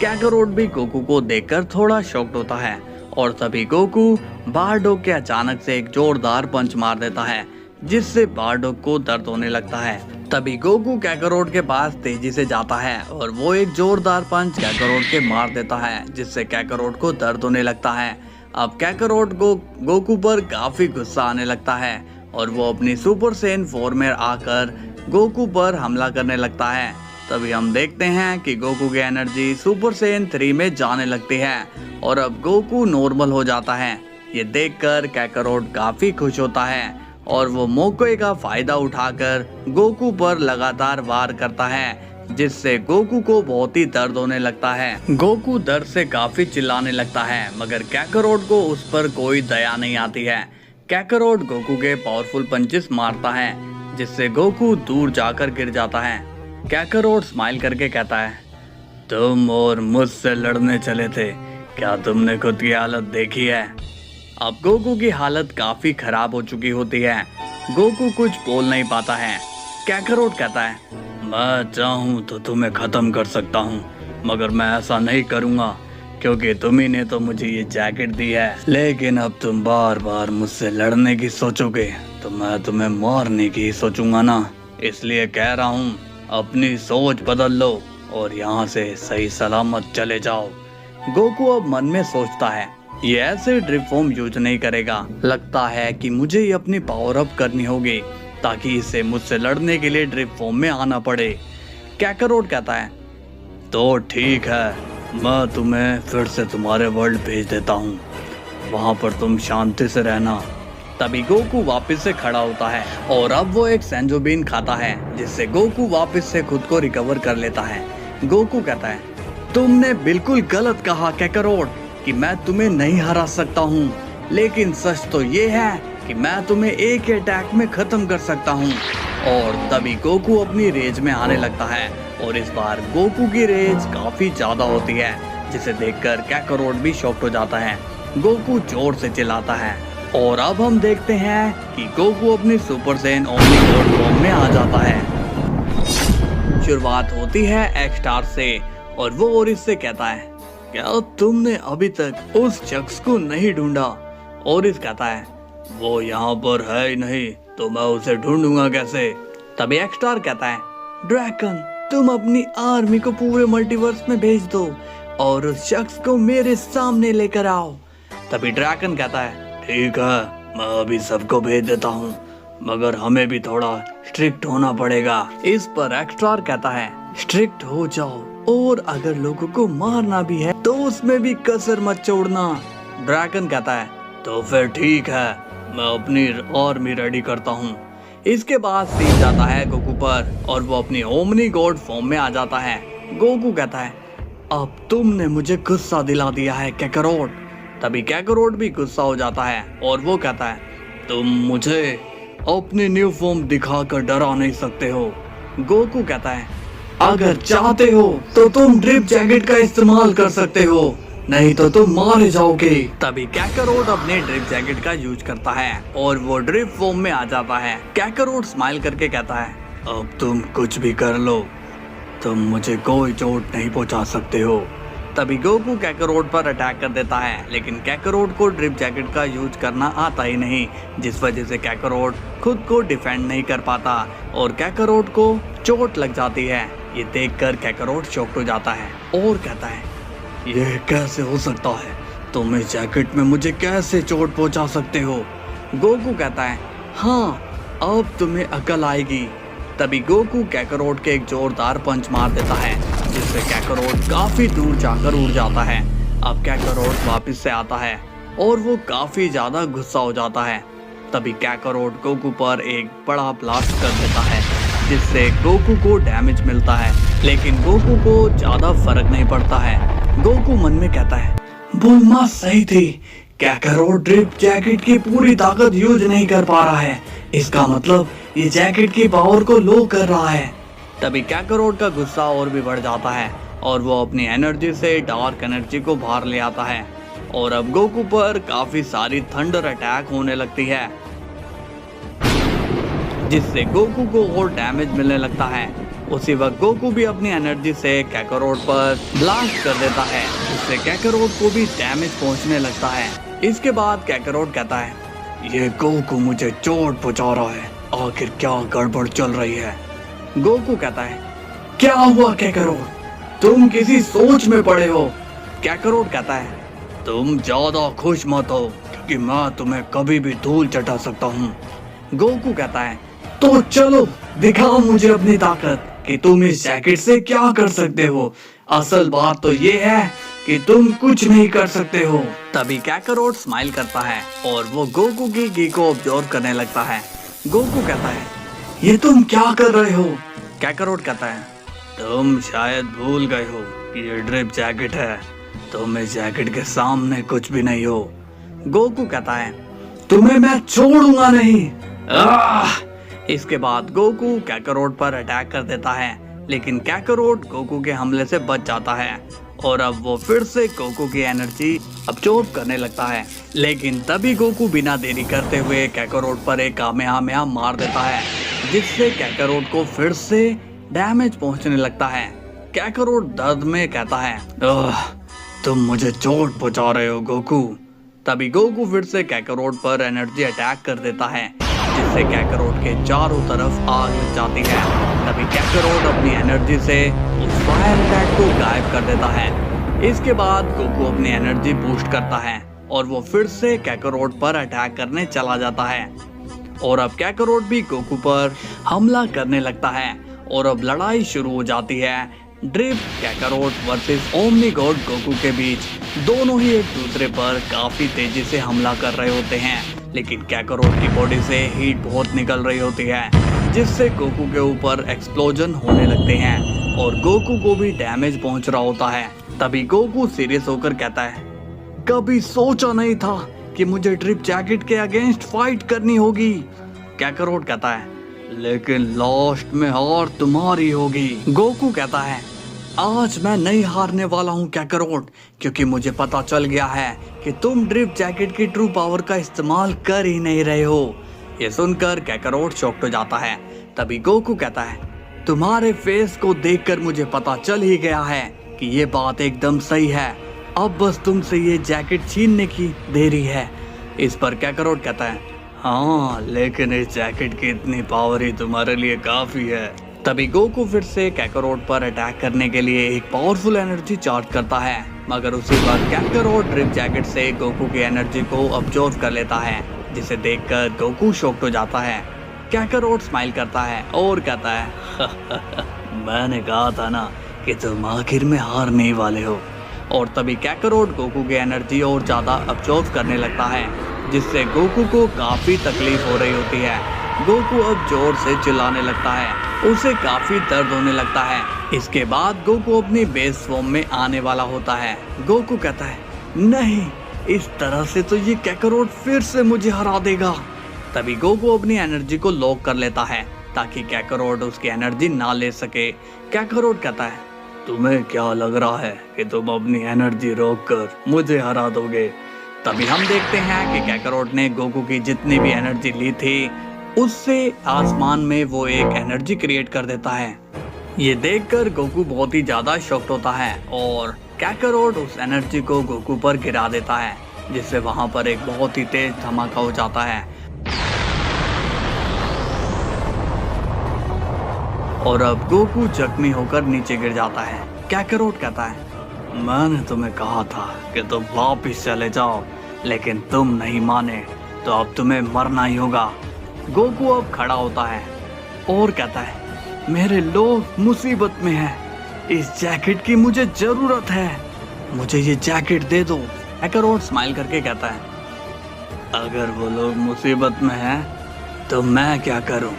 कैकरोट भी गोकू को देखकर थोड़ा शॉक्ड होता है और तभी गोकू बारडोग के अचानक से एक जोरदार पंच मार देता है, जिससे बारडोग को दर्द होने लगता है। तभी गोकू कैकरोट के पास तेजी से जाता है और वो एक जोरदार पंच कैकरोट के मार देता है, जिससे कैकरोट को दर्द होने लगता है। अब कैकरोट को गोकू पर काफी गुस्सा आने लगता है और वो अपनी सुपर सेन 4 में आकर गोकू पर हमला करने लगता है। तभी हम देखते हैं कि गोकू की एनर्जी सुपर सेन 3 में जाने लगती है और अब गोकू नॉर्मल हो जाता है। ये देखकर कैकरोट काफी खुश होता है और वो मौके का फायदा उठाकर गोकू पर लगातार वार करता है, जिससे गोकू को बहुत ही दर्द होने लगता है। गोकू दर्द से काफी चिल्लाने लगता है, मगर कैकरोट को उस पर कोई दया नहीं आती है। कैकरोट गोकू के पावरफुल पंचेस मारता है, जिससे गोकू दूर जाकर गिर जाता है। कैकरोट स्माइल करके कहता है, तुम और मुझसे लड़ने चले थे, क्या तुमने खुद की हालत देखी है। अब गोकू की हालत काफी खराब हो चुकी होती है। गोकू कुछ बोल नहीं पाता है। कैकरोट कहता है, मैं चाहूँ तो तुम्हें खत्म कर सकता हूँ, मगर मैं ऐसा नहीं करूँगा क्योंकि तुम्ही ने तो मुझे ये जैकेट दी है। लेकिन अब तुम बार बार मुझसे लड़ने की सोचोगे तो मैं तुम्हें मारने की सोचूंगा ना, इसलिए कह रहा हूँ अपनी सोच बदल लो और यहाँ से सही सलामत चले जाओ। गोकू अब मन में सोचता है, ये ऐसे ड्रिप फॉर्म यूज नहीं करेगा, लगता है कि मुझे ये अपनी पावर अप करनी होगी ताकि इसे मुझसे लड़ने के लिए ड्रिप फॉर्म में आना पड़े। कैकरोट कहता है, तो ठीक है, मैं तुम्हें फिर से तुम्हारे वर्ल्ड भेज देता हूँ, वहाँ पर तुम शांति से रहना। तभी गोकू वापस से खड़ा होता है और अब वो एक सेंजोबीन खाता है, जिससे गोकू वापस से खुद को रिकवर कर लेता है। गोकू कहता है, तुमने बिल्कुल गलत कहा कैकरोट कि मैं तुम्हें नहीं हरा सकता हूँ। लेकिन सच तो ये है कि मैं तुम्हें एक ही अटैक में खत्म कर सकता हूँ। और तभी गोकू अपनी रेंज में आने लगता है और इस बार गोकू की रेंज काफी ज्यादा होती है, जिसे देखकर काकारोट भी शॉक्ड हो जाता है। गोकू जोर से चिल्लाता है और अब हम देखते हैं कि गोकू अपनी super Saiyan omni God form में आ जाता है। शुरुआत होती है एक्स स्टार से और वो ओरिस से कहता है, क्या तुमने अभी तक उस शख्स को नहीं ढूंढा? ओरिस कहता है, वो यहाँ पर है ही नहीं तो मैं उसे ढूंढूंगा कैसे? तभी एक्स स्टार कहता है, ड्रैगन तुम अपनी आर्मी को पूरे मल्टीवर्स में भेज दो और उस शख्स को मेरे सामने लेकर आओ। तभी ड्रैगन कहता है, ठीक है मैं अभी सबको भेज देता हूँ, मगर हमें भी थोड़ा स्ट्रिक्ट होना पड़ेगा। इस पर एक्स स्टार कहता है, स्ट्रिक्ट हो जाओ और अगर लोगों को मारना भी है तो उसमें भी कसर मत छोड़ना। ड्रैगन कहता है, तो फिर ठीक है मैं अपनी आर्मी रेडी करता हूँ। इसके बाद सीन जाता है गोकू पर और वो अपनी ओमनी गॉड फॉर्म में आ जाता है। गोकू कहता है, अब तुमने मुझे गुस्सा दिला दिया है काकारोट। तभी काकारोट भी गुस्सा हो जाता है और वो कहता है, तुम मुझे अपनी न्यू फॉर्म दिखाकर डरा नहीं सकते हो। गोकू कहता है, अगर चाहते हो तो तुम ड्रिप जैकेट का इस्तेमाल कर सकते हो, नहीं तो तुम मारे जाओगे। तभी काकारोट अपने ड्रिप जैकेट का यूज करता है और वो ड्रिप फॉर्म में आ जाता है। काकारोट स्माइल करके कहता है, अब तुम कुछ भी कर लो, तुम मुझे कोई चोट नहीं पहुंचा सकते हो। तभी गोकू काकारोट पर अटैक कर देता है, लेकिन काकारोट को ड्रिप जैकेट का यूज करना आता ही नहीं, जिस वजह से काकारोट खुद को डिफेंड नहीं कर पाता और काकारोट को चोट लग जाती है। ये देखकर काकारोट शॉक्ड हो जाता है और कहता है, यह कैसे हो सकता है? तुम इस जैकेट में मुझे कैसे चोट पहुंचा सकते हो? गोकू कहता है, हाँ अब तुम्हें अकल आएगी। तभी गोकू काकारोट के एक जोरदार पंच मार देता है, जिससे काकारोट काफी दूर जाकर उड़ जाता है। अब काकारोट वापस से आता है और वो काफी ज्यादा गुस्सा हो जाता है। तभी काकारोट गोकू पर एक बड़ा ब्लास्ट कर देता है, जिससे गोकू को डैमेज मिलता है, लेकिन गोकू को ज्यादा फर्क नहीं पड़ता है। गोकू मन में कहता है, बुल्मा सही थी, काकारोट ड्रिप जैकेट की पूरी ताकत यूज नहीं कर पा रहा है, इसका मतलब ये जैकेट की पावर को लो कर रहा है। तभी काकारोट का गुस्सा और भी बढ़ जाता है और वो अपनी एनर्जी से डार्क एनर्जी को बाहर ले आता है और अब गोकू पर काफी सारी थंडर अटैक होने लगती है, जिससे गोकू को और डैमेज मिलने लगता है। उसी वक्त गोकू भी अपनी एनर्जी से काकारोट पर ब्लास्ट कर देता है, जिससे काकारोट को भी डैमेज पहुंचने लगता है। इसके बाद काकारोट कहता है, ये गोकू मुझे चोट पहुंचा रहा है, आखिर क्या गड़बड़ चल रही है? गोकू कहता है, क्या हुआ काकारोट, तुम किसी सोच में पड़े हो? काकारोट कहता है, तुम ज्यादा खुश मत हो क्योंकि मैं तुम्हें कभी भी धूल चटा सकता हूँ। गोकू कहता है, तो चलो दिखाओ मुझे अपनी ताकत कि तुम इस जैकेट से क्या कर सकते हो। असल बात तो ये है कि तुम कुछ नहीं कर सकते हो। तभी काकारोट स्माइल करता है और वो गोकू की की को ऑब्जर्व करने लगता है। गोकू कहता है, ये तुम क्या कर रहे हो? काकारोट कहता है, तुम शायद भूल गए हो कि ये ड्रिप जैकेट है, तुम इस जैकेट के सामने कुछ भी नहीं हो। गोकू कहता है, तुम्हें मैं छोड़ूंगा नहीं। इसके बाद गोकू काकारोट पर अटैक कर देता है, लेकिन काकारोट गोकू के हमले से बच जाता है और अब वो फिर से गोकू की एनर्जी अब्जॉर्ब करने लगता है। लेकिन तभी गोकू बिना देरी करते हुए काकारोट पर एक कामेहामेहा मार देता है, जिससे काकारोट को फिर से डैमेज पहुंचने लगता है। काकारोट दर्द में कहता है, तुम मुझे चोट पहुंचा रहे हो गोकू। तभी गोकू फिर से काकारोट पर एनर्जी अटैक कर देता है, जिससे काकारोट के चारों तरफ आग लग जाती है। तभी काकारोट अपनी एनर्जी से उस फायर अटैक को गायब कर देता है। इसके बाद गोकू अपनी एनर्जी बूस्ट करता है और वो फिर से काकारोट पर अटैक करने चला जाता है और अब काकारोट भी गोकू पर हमला करने लगता है और अब लड़ाई शुरू हो जाती है। Drip Kakarot versus omni god Goku के बीच। दोनों ही एक दूसरे पर काफी तेजी से हमला कर रहे होते हैं, लेकिन काकारोट की बॉडी से हीट बहुत निकल रही होती है, जिससे गोकू के ऊपर एक्सप्लोजन होने लगते हैं और गोकू को भी डैमेज पहुंच रहा होता है। तभी गोकू सीरियस होकर कहता है, कभी सोचा नहीं था कि मुझे ड्रिप जैकेट के अगेंस्ट फाइट करनी होगी। कैकरोट कहता है लेकिन लास्ट में हार तुम्हारी होगी। गोकू कहता है आज मैं नहीं हारने वाला हूँ कैकरोट, क्योंकि मुझे पता चल गया है कि तुम ड्रिप जैकेट की ट्रू पावर का इस्तेमाल कर ही नहीं रहे हो। ये सुनकर कैकरोट शॉक्ड हो जाता है। तभी गोकू कहता है तुम्हारे फेस को देखकर मुझे पता चल ही गया है कि ये बात एकदम सही है, अब बस तुमसे ये जैकेट छीनने की देरी है। इस पर कैकरोट कहता है हाँ, लेकिन इस जैकेट की इतनी पावर ही तुम्हारे लिए काफी है। तभी गोकू फिर से कैकरोट पर अटैक करने के लिए एक पावरफुल एनर्जी चार्ज करता है, मगर उसी वक्त कैकरोट ड्रिप जैकेट से गोकू की एनर्जी को अब्जॉर्व कर लेता है, जिसे देखकर गोकू शॉक्ड हो जाता है। कैकरोट स्माइल करता है और कहता है मैंने कहा था ना कि तुम आखिर में हारने वाले हो। और तभी कैकरोट गोकू की एनर्जी और ज़्यादा अब्जॉर्व करने लगता है, जिससे गोकू को काफ़ी तकलीफ हो रही होती है। गोकू अब जोर से चिल्लाने लगता है, उसे काफ़ी दर्द होने लगता है। इसके बाद गोकू अपनी बेस फॉर्म में आने वाला होता है। गोकू कहता है नहीं, इस तरह से तो ये कैकरोट फिर से मुझे हरा देगा। तभी गोकू अपनी एनर्जी को लॉक कर लेता है ताकि कैकरोट उसकी एनर्जी ना ले सके। कैकरोट कहता है तुम्हें क्या लग रहा है कि तुम अपनी एनर्जी रोक कर मुझे हरा दोगे? तभी हम देखते हैं कि कैकरोट ने गोकू की जितनी भी एनर्जी ली थी उससे आसमान में वो एक एनर्जी क्रिएट कर देता है। ये देखकर गोकू बहुत ही ज्यादा शॉक्ड होता है और कैकरोट उस एनर्जी को गोकू पर गिरा देता है, जिससे वहां पर एक बहुत ही तेज धमाका हो जाता है और अब गोकू जख्मी होकर नीचे गिर जाता है। कैकरोट कहता है मैंने तुम्हें कहा था कि तुम वापिस चले जाओ, लेकिन तुम नहीं माने, तो अब तुम्हें मरना ही होगा। गोकू अब खड़ा होता है और कहता है मेरे लोग मुसीबत में हैं, इस जैकेट की मुझे जरूरत है, मुझे ये जैकेट दे दो। कैकरोट स्माइल करके कहता है अगर वो लोग मुसीबत में हैं तो मैं क्या करूं?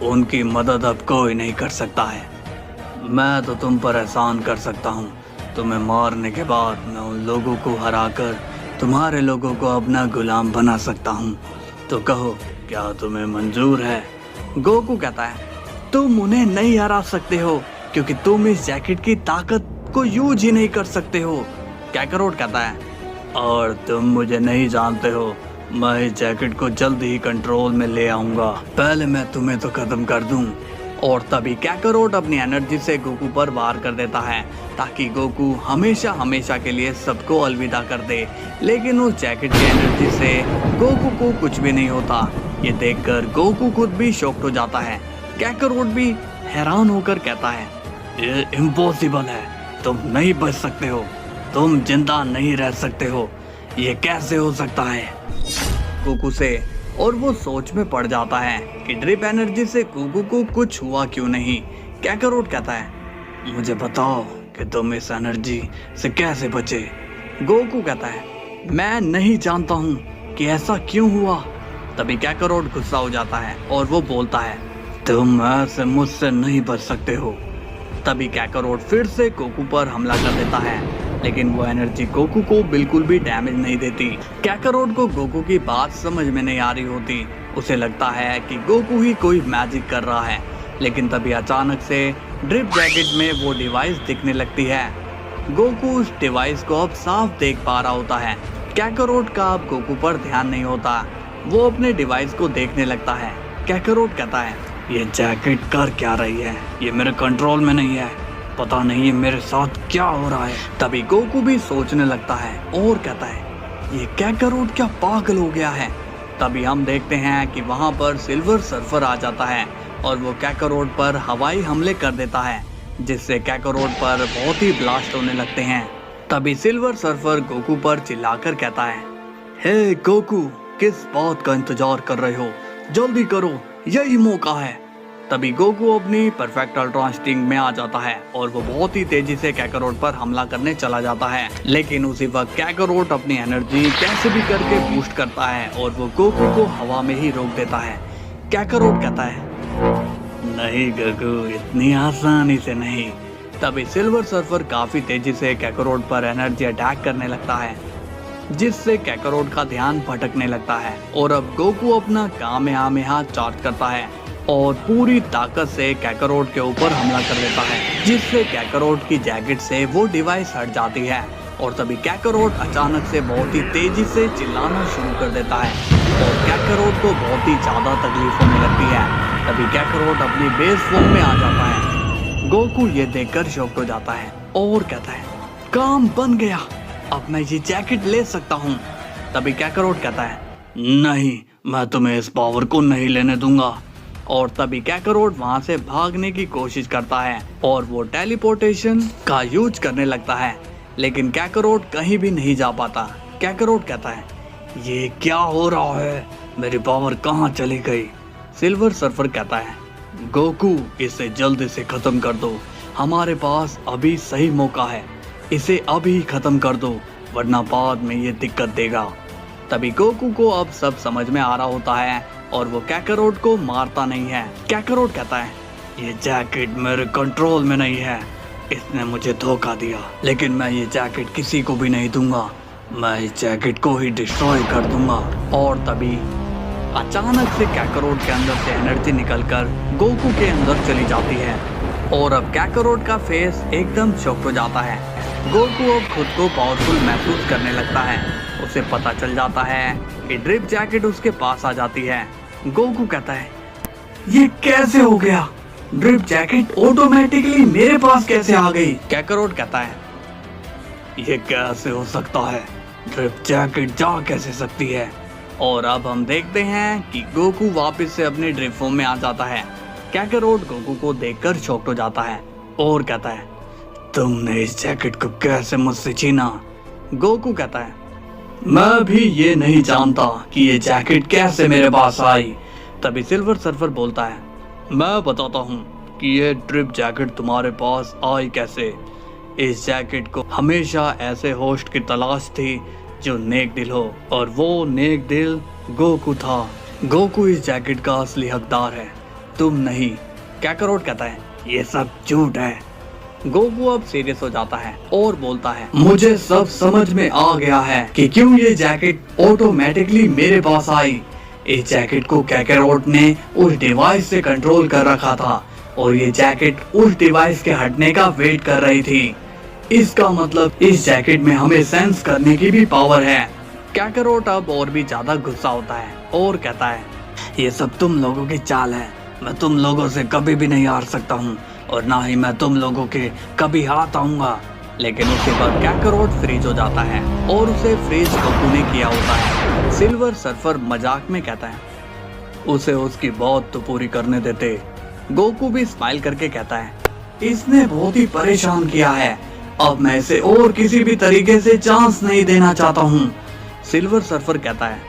उनकी मदद अब कोई नहीं कर सकता है। मैं तो तुम पर एहसान कर सकता हूँ। तुम्हें मारने के बाद मैं उन लोगों को हराकर तुम्हारे लोगों को अपना गुलाम बना सकता हूँ। तो कहो क्या तुम्हें मंजूर है? गोकू कहता है तुम उन्हें नहीं हरा सकते हो, क्योंकि तुम इस जैकेट की ताकत को यूज ही नहीं कर सकते हो। कैकरोट कहता है और तुम मुझे नहीं जानते हो, मैं इस जैकेट को जल्द ही कंट्रोल में ले आऊंगा, पहले मैं तुम्हें तो खत्म कर दूं। और तभी कैकरोट अपनी एनर्जी से गोकू पर वार कर देता है ताकि गोकू हमेशा हमेशा के लिए सबको अलविदा कर दे। लेकिन उस जैकेट की एनर्जी से गोकू को कुछ भी नहीं होता। ये देखकर गोकू खुद भी शॉक्ड हो जाता है। कैकरोट भी हैरान होकर कहता है ये इम्पॉसिबल है, तुम नहीं बच सकते हो, तुम जिंदा नहीं रह सकते हो, ये कैसे हो सकता है? गोकू से और वो सोच में पड़ जाता है कि ड्रिप एनर्जी से गोकू को कुछ हुआ क्यों नहीं। कैकरोट कहता है मुझे बताओ कि तुम इस एनर्जी से कैसे बचे। गोकू कहता है मैं नहीं जानता हूँ कि ऐसा क्यों हुआ। तभी कैकरोट गुस्सा हो जाता है और वो बोलता है तुम ऐसे मुझसे नहीं बच सकते हो। तभी कैकरोट फिर से गोकू पर हमला कर देता है, लेकिन वो एनर्जी गोकू को बिल्कुल भी डैमेज नहीं देती। कैकरोट को गोकू की बात समझ में नहीं आ रही होती। उसे लगता है कि गोकू ही कोई मैजिक कर रहा है। लेकिन तभी अचानक से ड्रिप जैकेट में वो डिवाइस दिखने लगती है। गोकू उस डिवाइस को अब साफ देख पा रहा होता है। कैकरोट का अब गोकू पर ध्यान नहीं होता, वो अपने डिवाइस को देखने लगता है। कैकरोट कहता है ये जैकेट कर क्या रही है, ये मेरे कंट्रोल में नहीं है, पता नहीं मेरे साथ क्या हो रहा है। तभी गोकू भी सोचने लगता है और कहता है ये कैकरोट क्या पागल हो गया है। तभी हम देखते हैं कि वहां पर सिल्वर सर्फर आ जाता है और वो कैकरोट पर हवाई हमले कर देता है, जिससे कैकरोट पर बहुत ही ब्लास्ट होने लगते हैं। तभी सिल्वर सर्फर गोकू पर चिल्लाकर कहता है हे गोकू, किस बात का इंतजार कर रहे हो, जल्दी करो, यही मौका है। तभी गोकू अपनी परफेक्ट अल्ट्रा इंस्टिंक्ट में आ जाता है और वो बहुत ही तेजी से कैकरोट पर हमला करने चला जाता है। लेकिन उसी वक्त कैकरोट अपनी एनर्जी कैसे भी करके बूस्ट करता है और वो गोकू को हवा में ही रोक देता है। कैकरोट कहता है नहीं गोकू, इतनी आसानी से नहीं। तभी सिल्वर सर्फर काफी तेजी से कैकरोट पर एनर्जी अटैक करने लगता है जिससे कैकरोट का ध्यान भटकने लगता है और अब गोकू अपना कामेहामेहा चार्ज करता है और पूरी ताकत से कैकरोट के ऊपर हमला कर देता है, जिससे कैकरोट की जैकेट से वो डिवाइस हट जाती है और तभी कैकरोट अचानक से बहुत ही तेजी से चिल्लाना शुरू कर देता है और कैकरोट को बहुत ही ज्यादा तकलीफ होने लगती है। तभी कैकरोट अपनी बेस फॉर्म में आ जाता है। गोकू ये देखकर शॉक्ड हो जाता है और कहता है, काम बन गया, अब मैं ये जैकेट ले सकता हूँ। तभी कैकरोट कहता है, नहीं, मैं तुम्हें इस पावर को नहीं लेने दूंगा। और तभी कैकरोट वहां से भागने की कोशिश करता है और वो टेलीपोर्टेशन का यूज करने लगता है, लेकिन कैकरोट कहीं भी नहीं जा पाता। कैकरोट कहता है, ये क्या हो रहा है, मेरी पावर कहाँ चली गई। सिल्वर सर्फर कहता है, गोकू इसे जल्दी से खत्म कर दो, हमारे पास अभी सही मौका है, इसे अभी खत्म कर दो वरना बाद में ये दिक्कत देगा। तभी गोकू को अब सब समझ में आ रहा होता है और वो कैकरोट को मारता नहीं है। कैकरोट कहता है, ये जैकेट मेरे कंट्रोल में नहीं है, इसने मुझे धोखा दिया, लेकिन मैं ये जैकेट किसी को भी नहीं दूंगा, मैं इस जैकेट को ही डिस्ट्रॉय कर दूंगा। और तभी अचानक से कैकरोट के अंदर से एनर्जी निकलकर गोकू के अंदर चली जाती है और अब कैकरोट का फेस एकदम शॉक्ड हो जाता है। गोकू अब खुद को पावरफुल महसूस करने लगता है। उसे पता चल जाता है कि ड्रिप जैकेट उसके पास आ जाती है। गोकू कहता है, ये कैसे हो गया, ड्रिप जैकेट ऑटोमेटिकली मेरे पास कैसे आ गई। कैकरोट कहता है, ये कैसे हो सकता है, ड्रिप जैकेट जा कैसे सकती है। और अब हम देखते हैं कि गोकू वापस से अपने ड्रिप फॉर्म में आ जाता है। कैकरोट गोकू को देखकर शॉक्ड हो जाता है और कहता है, तुमने इस जैकेट को कैसे मुझसे छीना। गोकू कहता है, मैं भी ये नहीं जानता कि ये जैकेट कैसे मेरे पास आई। तभी सिल्वर सर्फर बोलता है, मैं बताता हूँ कि ये ड्रिप जैकेट तुम्हारे पास आई कैसे। इस जैकेट को हमेशा ऐसे होस्ट की तलाश थी जो नेक दिल हो और वो नेक दिल गोकू था। गोकू इस जैकेट का असली हकदार है, तुम नहीं। कैकरोट कहता है, ये सब झूठ है। गोकू अब सीरियस हो जाता है और बोलता है, मुझे सब समझ में आ गया है कि क्यों ये जैकेट ऑटोमेटिकली मेरे पास आई। इस जैकेट को कैकरोट ने उस डिवाइस से कंट्रोल कर रखा था और ये जैकेट उस डिवाइस के हटने का वेट कर रही थी। इसका मतलब इस जैकेट में हमें सेंस करने की भी पावर है। कैकरोट अब और भी ज्यादा गुस्सा होता है और कहता है, ये सब तुम लोगों की चाल है, मैं तुम लोगों से कभी भी नहीं हार सकता हूँ और ना ही मैं तुम लोगों के कभी हाथ आऊंगा। लेकिन उसके बाद कैकरोट फ्रीज हो जाता है और उसे फ्रीज गोकू ने किया होता है। सिल्वर सर्फर मजाक में कहता है, उसे उसकी बात तो पूरी करने देते। गोकू भी स्माइल करके कहता है, इसने बहुत ही परेशान किया है, अब मैं इसे और किसी भी तरीके से चांस नहीं देना चाहता हूँ। सिल्वर सर्फर कहता है,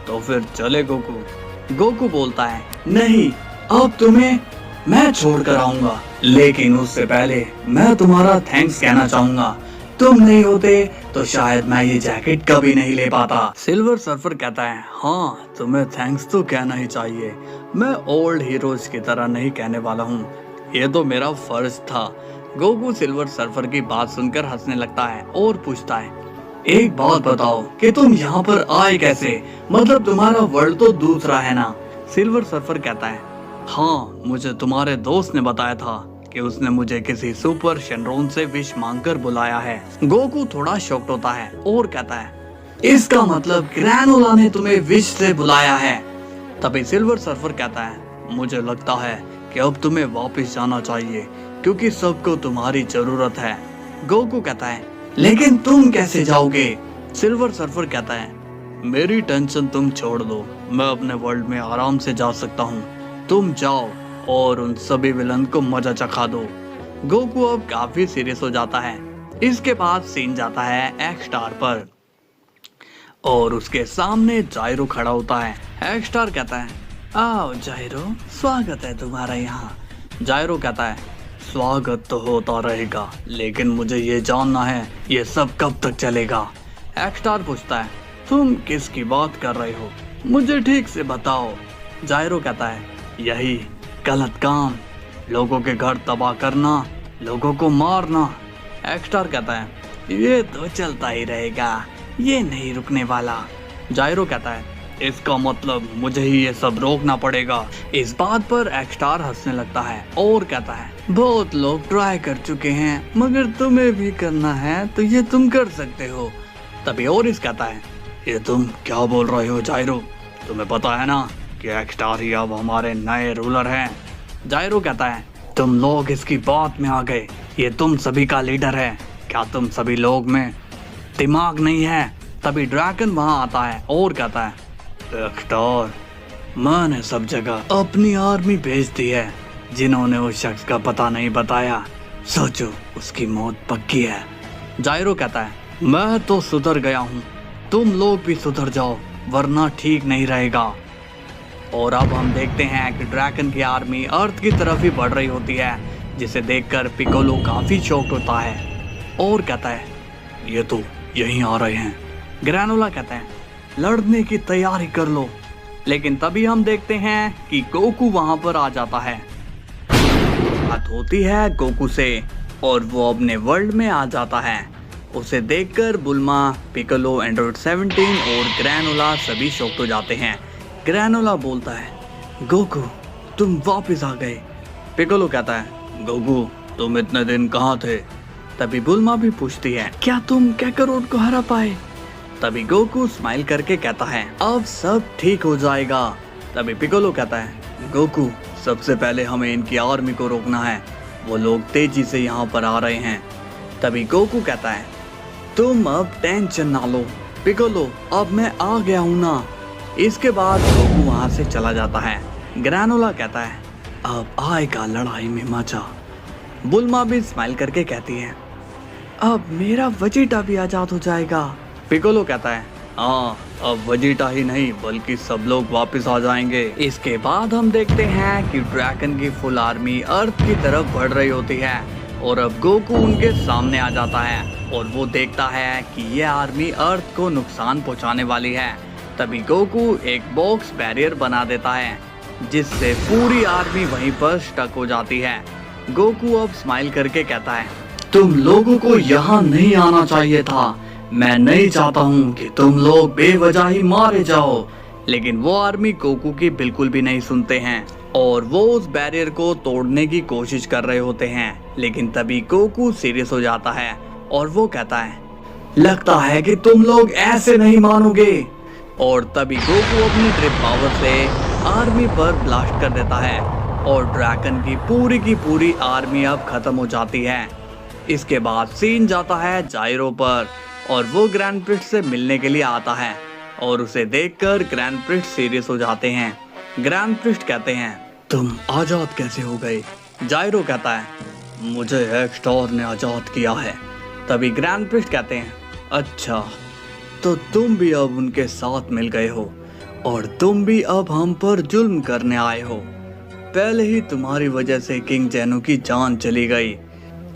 तो फिर चले गोकू। गोकू बोलता है, नहीं, अब तुम्हें मैं छोड़ कर आऊंगा, लेकिन उससे पहले मैं तुम्हारा थैंक्स कहना चाहूंगा। तुम नहीं होते तो शायद मैं ये जैकेट कभी नहीं ले पाता। सिल्वर सर्फर कहता है, हाँ, तुम्हें थैंक्स तो कहना ही चाहिए, मैं ओल्ड हीरोज की तरह नहीं कहने वाला हूँ, ये तो मेरा फर्ज था। गोकू सिल्वर सर्फर की बात सुनकर हंसने लगता है और पूछता है, एक बात बताओ कि तुम यहाँ पर आए कैसे, मतलब तुम्हारा वर्ल्ड तो दूसरा है ना। सिल्वर सर्फर कहता है, हाँ, मुझे तुम्हारे दोस्त ने बताया था कि उसने मुझे किसी सुपर शेनरॉन से विश मांगकर बुलाया है। गोकू थोड़ा शॉक्ड होता है और कहता है, इसका मतलब ग्रैनोला ने तुम्हें विश से बुलाया है। तभी सिल्वर सर्फर कहता है, मुझे लगता है कि अब तुम्हें वापस जाना चाहिए क्योंकि सबको तुम्हारी जरूरत है। गोकू कहता है, लेकिन तुम कैसे जाओगे। सिल्वर सर्फर कहता है, मेरी टेंशन तुम छोड़ दो, मैं अपने वर्ल्ड में आराम से जा सकता हूँ, तुम जाओ और उन सभी विलन को मजा चखा दो। गोकू अब काफी सीरियस हो जाता है। इसके बाद सीन जाता है एक्स स्टार पर और उसके सामने जायरो खड़ा होता है। एक्स स्टार कहता है, आओ जायरो, स्वागत है तुम्हारा यहाँ। जायरो कहता है, स्वागत तो होता रहेगा, लेकिन मुझे ये जानना है ये सब कब तक चलेगा। एक्स स्टार पूछता है, तुम किसकी बात कर रहे हो, मुझे ठीक से बताओ। जायरो कहता है, यही गलत काम, लोगों के घर तबाह करना, लोगों को मारना। एक्स स्टार कहता है, ये तो चलता ही रहेगा, ये नहीं रुकने वाला। जायरो कहता है इसका मतलब मुझे ही ये सब रोकना पड़ेगा। इस बात पर एक्स्टार हंसने लगता है और कहता है बहुत लोग ट्राई कर चुके हैं, मगर तुम्हें भी करना है तो ये तुम कर सकते हो। तभी ओरिस कहता है ये तुम क्या बोल रहे हो जायरो, तुम्हें पता है ना कि एक्स्टार ही अब हमारे नए रूलर हैं। जायरो कहता है तुम लोग इसकी बात में आ गए, ये तुम सभी का लीडर है, क्या तुम सभी लोग में दिमाग नहीं है। तभी ड्रैगन वहां आता है और कहता है एक्स्टार, मैंने सब जगह अपनी आर्मी भेज दी है, जिन्होंने उस शख्स का पता नहीं बताया, सोचो उसकी मौत पक्की है। जायरो कहता है मैं तो सुधर गया हूँ, तुम लोग भी सुधर जाओ वरना ठीक नहीं रहेगा। और अब हम देखते हैं कि ड्रैगन की आर्मी अर्थ की तरफ ही बढ़ रही होती है, जिसे देखकर पिकोलो काफी शॉक्ड होता है और कहता है ये तो यहीं आ रहे हैं। ग्रैनोला कहता है लड़ने की तैयारी कर लो। लेकिन तभी हम देखते हैं कि गोकू वहां पर आ जाता है। बात होती है गोकू से और वो अपने वर्ल्ड में आ जाता है। उसे देखकर बुल्मा, पिकोलो, एंड्रॉइड 17 और ग्रैनोला सभी शॉक्ड हो जाते हैं। ग्रैनोला बोलता है गोकू तुम वापस आ गए। पिकोलो कहता है गोकू तुम इतने दिन कहाँ थे। तभी बुल्मा भी पूछती है क्या तुम कैकारोट को हरा पाए। तभी गोकू स्माइल करके कहता है अब सब ठीक हो जाएगा। तभी पिकोलो कहता है गोकू सबसे पहले हमें इनकी आर्मी को रोकना है, वो लोग तेजी से यहाँ पर आ रहे हैं। तभी गोकू कहता है तुम अब टेंशन ना लो पिकोलो, अब मैं आ गया हूँ ना। इसके बाद गोकू वहाँ से चला जाता है। ग्रैनोला कहता है अब आएगा लड़ाई में मजा। बुल्मा भी स्माइल करके कहती है अब मेरा वेजिटा भी आजाद हो जाएगा। पिकोलो कहता है हाँ अब वेजिटा ही नहीं बल्कि सब लोग वापस आ जाएंगे। इसके बाद हम देखते हैं कि ड्रैगन की फुल आर्मी अर्थ की तरफ बढ़ रही होती है और अब गोकू उनके सामने आ जाता है और वो देखता है कि ये आर्मी अर्थ को नुकसान पहुंचाने वाली है। तभी गोकू एक बॉक्स बैरियर बना देता है जिससे पूरी आर्मी वहीं पर स्टक हो जाती है। गोकू अब स्माइल करके कहता है तुम लोगों को यहाँ नहीं आना चाहिए था, मैं नहीं चाहता हूँ कि तुम लोग बेवजह ही मारे जाओ। लेकिन वो आर्मी गोकू की बिल्कुल भी नहीं सुनते हैं और वो उस बैरियर को तोड़ने की कोशिश कर रहे होते हैं। लेकिन तभी गोकू सीरियस हो जाता है और वो कहता है लगता है कि तुम लोग ऐसे नहीं मानोगे। और तभी गोकू अपनी ट्रिप पावर से आर्मी पर ब्लास्ट कर देता है और ड्रैगन की पूरी आर्मी अब खत्म हो जाती है। इसके बाद सीन जाता है जायरो पर और वो ग्रैंड प्रिस्ट से मिलने के लिए आता है और उसे देखकर ग्रैंड प्रिस्ट सीरियस हो जाते हैं। ग्रैंड प्रिस्ट कहते हैं तुम आजाद कैसे हो गए। जायरो कहता है मुझे एक्स्टार ने आजाद किया है। तभी ग्रैंड प्रिस्ट कहते हैं अच्छा तो तुम भी अब उनके साथ मिल गए हो और तुम भी अब हम पर जुल्म करने आए हो। पहले ही तुम्हारी वजह से किंग जैनो की जान चली गई।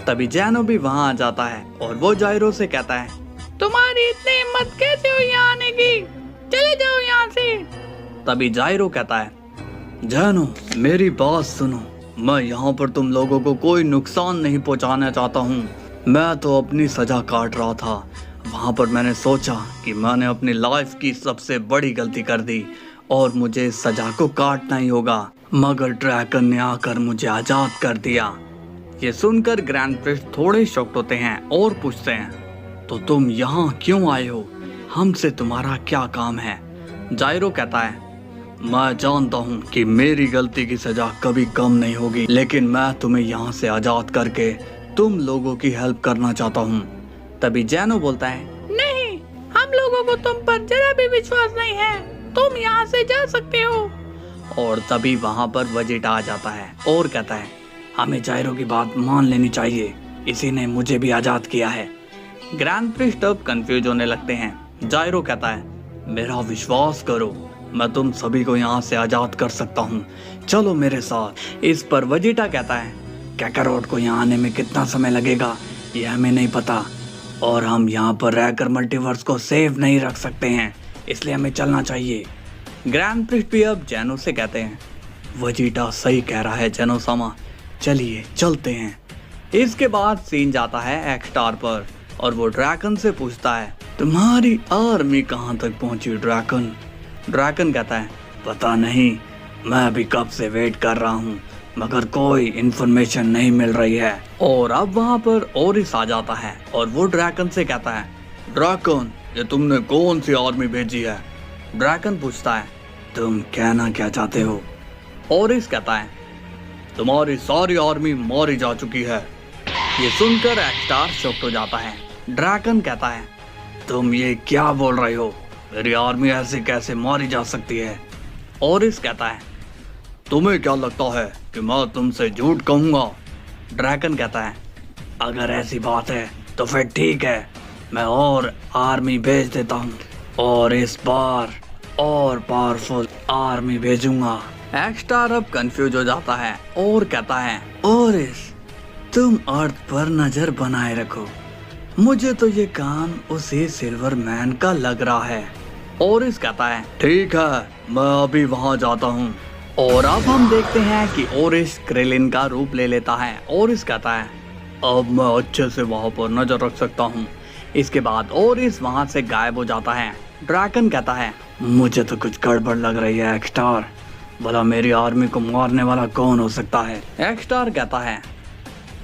तभी जैनो भी वहां आ जाता है और वो जायरो से कहता है तुम्हारी इतनी हिम्मत कैसे हुई यहाँ आने की, चले जाओ यहाँ से। तभी जायरो कहता है जैनो मेरी बात सुनो, मैं यहाँ पर तुम लोगों को कोई नुकसान नहीं पहुँचाना चाहता हूँ। मैं तो अपनी सजा काट रहा था, वहाँ पर मैंने सोचा कि मैंने अपनी लाइफ की सबसे बड़ी गलती कर दी और मुझे सजा को काटना ही होगा, मगर ड्रैगन ने आकर मुझे आजाद कर दिया। ये सुनकर ग्रैंड प्रिस्ट थोड़े शॉक्ड होते हैं और पूछते हैं तो तुम यहाँ क्यों आए हो, हमसे तुम्हारा क्या काम है। जायरो कहता है मैं जानता हूँ कि मेरी गलती की सजा कभी कम नहीं होगी, लेकिन मैं तुम्हें यहाँ से आजाद करके तुम लोगों की हेल्प करना चाहता हूँ। तभी जैनो बोलता है नहीं, हम लोगों को तुम पर जरा भी विश्वास नहीं है, तुम यहाँ से जा सकते हो। और तभी वहाँ पर वेजिटा आ जाता है और कहता है हमें जायरो की बात मान लेनी चाहिए, इसी ने मुझे भी आजाद किया है। ग्रैंड प्रिस्ट अब कंफ्यूज होने लगते हैं। जायरो कहता है मेरा विश्वास करो, मैं तुम सभी को यहाँ से आजाद कर सकता हूँ, चलो मेरे साथ। इस पर वेजिटा कहता है कैकारोट को यहाँ आने में कितना समय लगेगा ये हमें नहीं पता, और हम यहाँ पर रहकर मल्टीवर्स को सेव नहीं रख सकते हैं, इसलिए हमें चलना चाहिए। ग्रैंड प्रिस्ट भी अब जैनो से कहते हैं वेजिटा सही कह रहा है जैनो सामा, चलिए चलते हैं। इसके बाद सीन जाता है एक्स्टार पर और वो ड्रैगन से पूछता है तुम्हारी आर्मी कहाँ तक पहुंची ड्रैगन? ड्रैगन कहता है पता नहीं, मैं अभी कब से वेट कर रहा हूँ मगर कोई इन्फॉर्मेशन नहीं मिल रही है। और अब वहाँ पर ओरिस आ जाता है और वो ड्रैगन से कहता है ड्रैगन, ये तुमने कौन सी आर्मी भेजी है? ड्रैगन पूछता है तुम कहना क्या चाहते हो? ओरिस कहता है तुम्हारी सारी आर्मी मारी जा चुकी है। ये सुनकर एक्स्टार शॉक्ड हो जाता है। ड्रैगन कहता है तुम ये क्या बोल रहे हो? मेरी आर्मी ऐसे कैसे मारी जा सकती है? ओरिस कहता है तुम्हें क्या लगता है कि मैं तुमसे झूठ कहूँगा? ड्रैगन कहता है अगर ऐसी बात है तो फिर ठीक है, मैं और आर्मी भेज देता हूँ और इस बार और पावरफुल आर्मी भेजूंगा। एक्स्टार अब कंफ्यूज हो जाता है और कहता है ओरिस, तुम अर्थ पर नजर बनाए रखो, मुझे तो ये काम उसी सिल्वर मैन का लग रहा है। ओरिस कहता है ठीक है, मैं अभी वहाँ जाता हूँ। और अब हम देखते हैं कि ओरिस क्रेलिन का रूप ले लेता है। ओरिस कहता है अब मैं अच्छे से वहाँ पर नजर रख सकता हूँ। इसके बाद ओरिस वहाँ से गायब हो जाता है। ड्रैगन कहता है मुझे तो कुछ गड़बड़ लग रही है एक्स्टार, भला मेरी आर्मी को मारने वाला कौन हो सकता है? एक्स्टार कहता है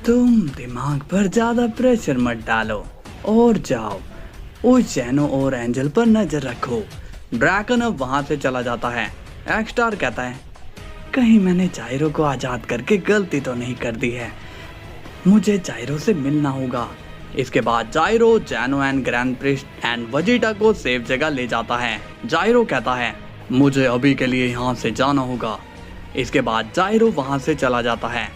तुम दिमाग पर ज्यादा प्रेशर मत डालो और जाओ उस जैनो और एंजल पर नजर रखो। ड्रैगन अब वहाँ से चला जाता है। एक्स्टार कहता है कहीं मैंने जायरो को आजाद करके गलती तो नहीं कर दी है, मुझे जायरो से मिलना होगा। इसके बाद Gyro Zeno and grand priest and Vegeta को सेफ जगह ले जाता है। जायरो कहता है मुझे अभी के लिए यहाँ से जाना होगा। इसके बाद जायरो वहाँ से चला जाता है।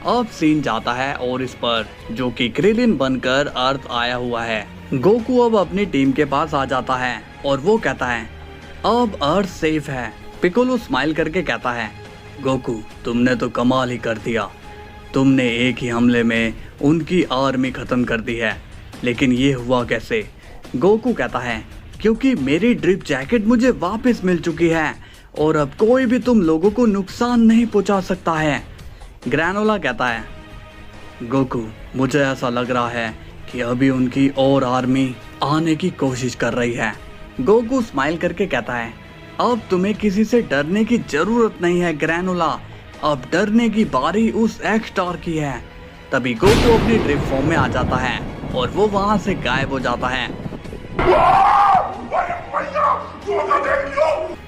अब सीन जाता है और इस पर जो कि क्रिलिन बनकर अर्थ आया हुआ है। गोकू अब अपनी टीम के पास आ जाता है और वो कहता है अब अर्थ सेफ है। पिकोलो स्माइल करके कहता है गोकू, तुमने तो कमाल ही कर दिया, तुमने एक ही हमले में उनकी आर्मी खत्म कर दी है। लेकिन ये हुआ कैसे? गोकू कहता है क्योंकि मेरी ड्रिप जैकेट मुझे वापस मिल चुकी है और अब कोई भी तुम लोगों को नुकसान नहीं पहुंचा सकता है। ग्रैनोला कहता है गोकू, मुझे ऐसा लग रहा है कि अभी उनकी और आर्मी आने की कोशिश कर रही है। गोकू स्माइल करके कहता है अब तुम्हें किसी से डरने की जरूरत नहीं है ग्रैनोला, अब डरने की बारी उस एक्स्टार की है। तभी गोकू अपनी ड्रिप फॉर्म में आ जाता है और वो वहां से गायब हो जाता है।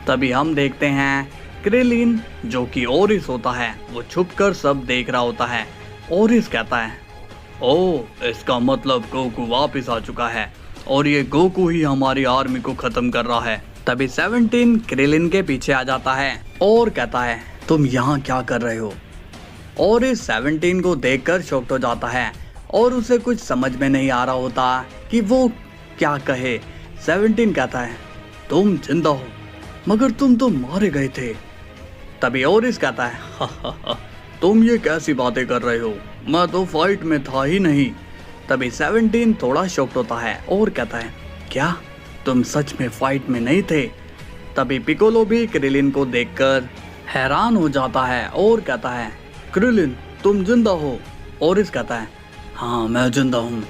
तभी हम देखते हैं क्रिलिन जो कि ओरिस होता है, वो छुपकर सब देख रहा होता है। ओरिस कहता है ओह, इसका मतलब गोकू वापस आ चुका है और ये गोकू ही हमारी आर्मी को खत्म कर रहा है। तभी 17 क्रिलिन के पीछे आ जाता है और कहता है तुम यहाँ क्या कर रहे हो? और इस 17 को देखकर शॉक्ड हो जाता है और उसे कुछ समझ में नहीं आ रहा होता कि वो क्या कहे। 17 कहता है तुम जिंदा हो मगर तुम तो मारे गए थे। तभी ओरिस कहता है हा, तुम ये कैसी बातें कर रहे हो, मैं तो फाइट में था ही नहीं। तभी 17 थोड़ा शॉक्ड होता है और कहता है क्या तुम सच में फाइट में नहीं थे? तभी पिकोलो भी क्रिलिन को देखकर हैरान हो जाता है और कहता है क्रिलिन तुम जिंदा हो? ओरिस कहता है हाँ मैं जिंदा हूँ,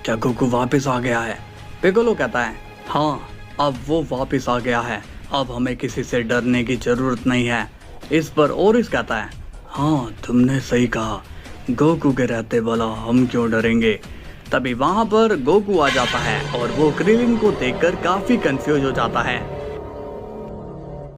क्या गोकू वापस आ गया है? पिकोलो कहता है हाँ अब वो वापस आ गया है, अब हमें किसी से डरने की जरूरत नहीं है। इस पर ओरिस कहता है हाँ तुमने सही कहा, गोकू के रहते वाला हम क्यों डरेंगे। तभी वहाँ पर गोकू आ जाता है और वो क्रिलिन को देखकर काफी कंफ्यूज हो जाता है।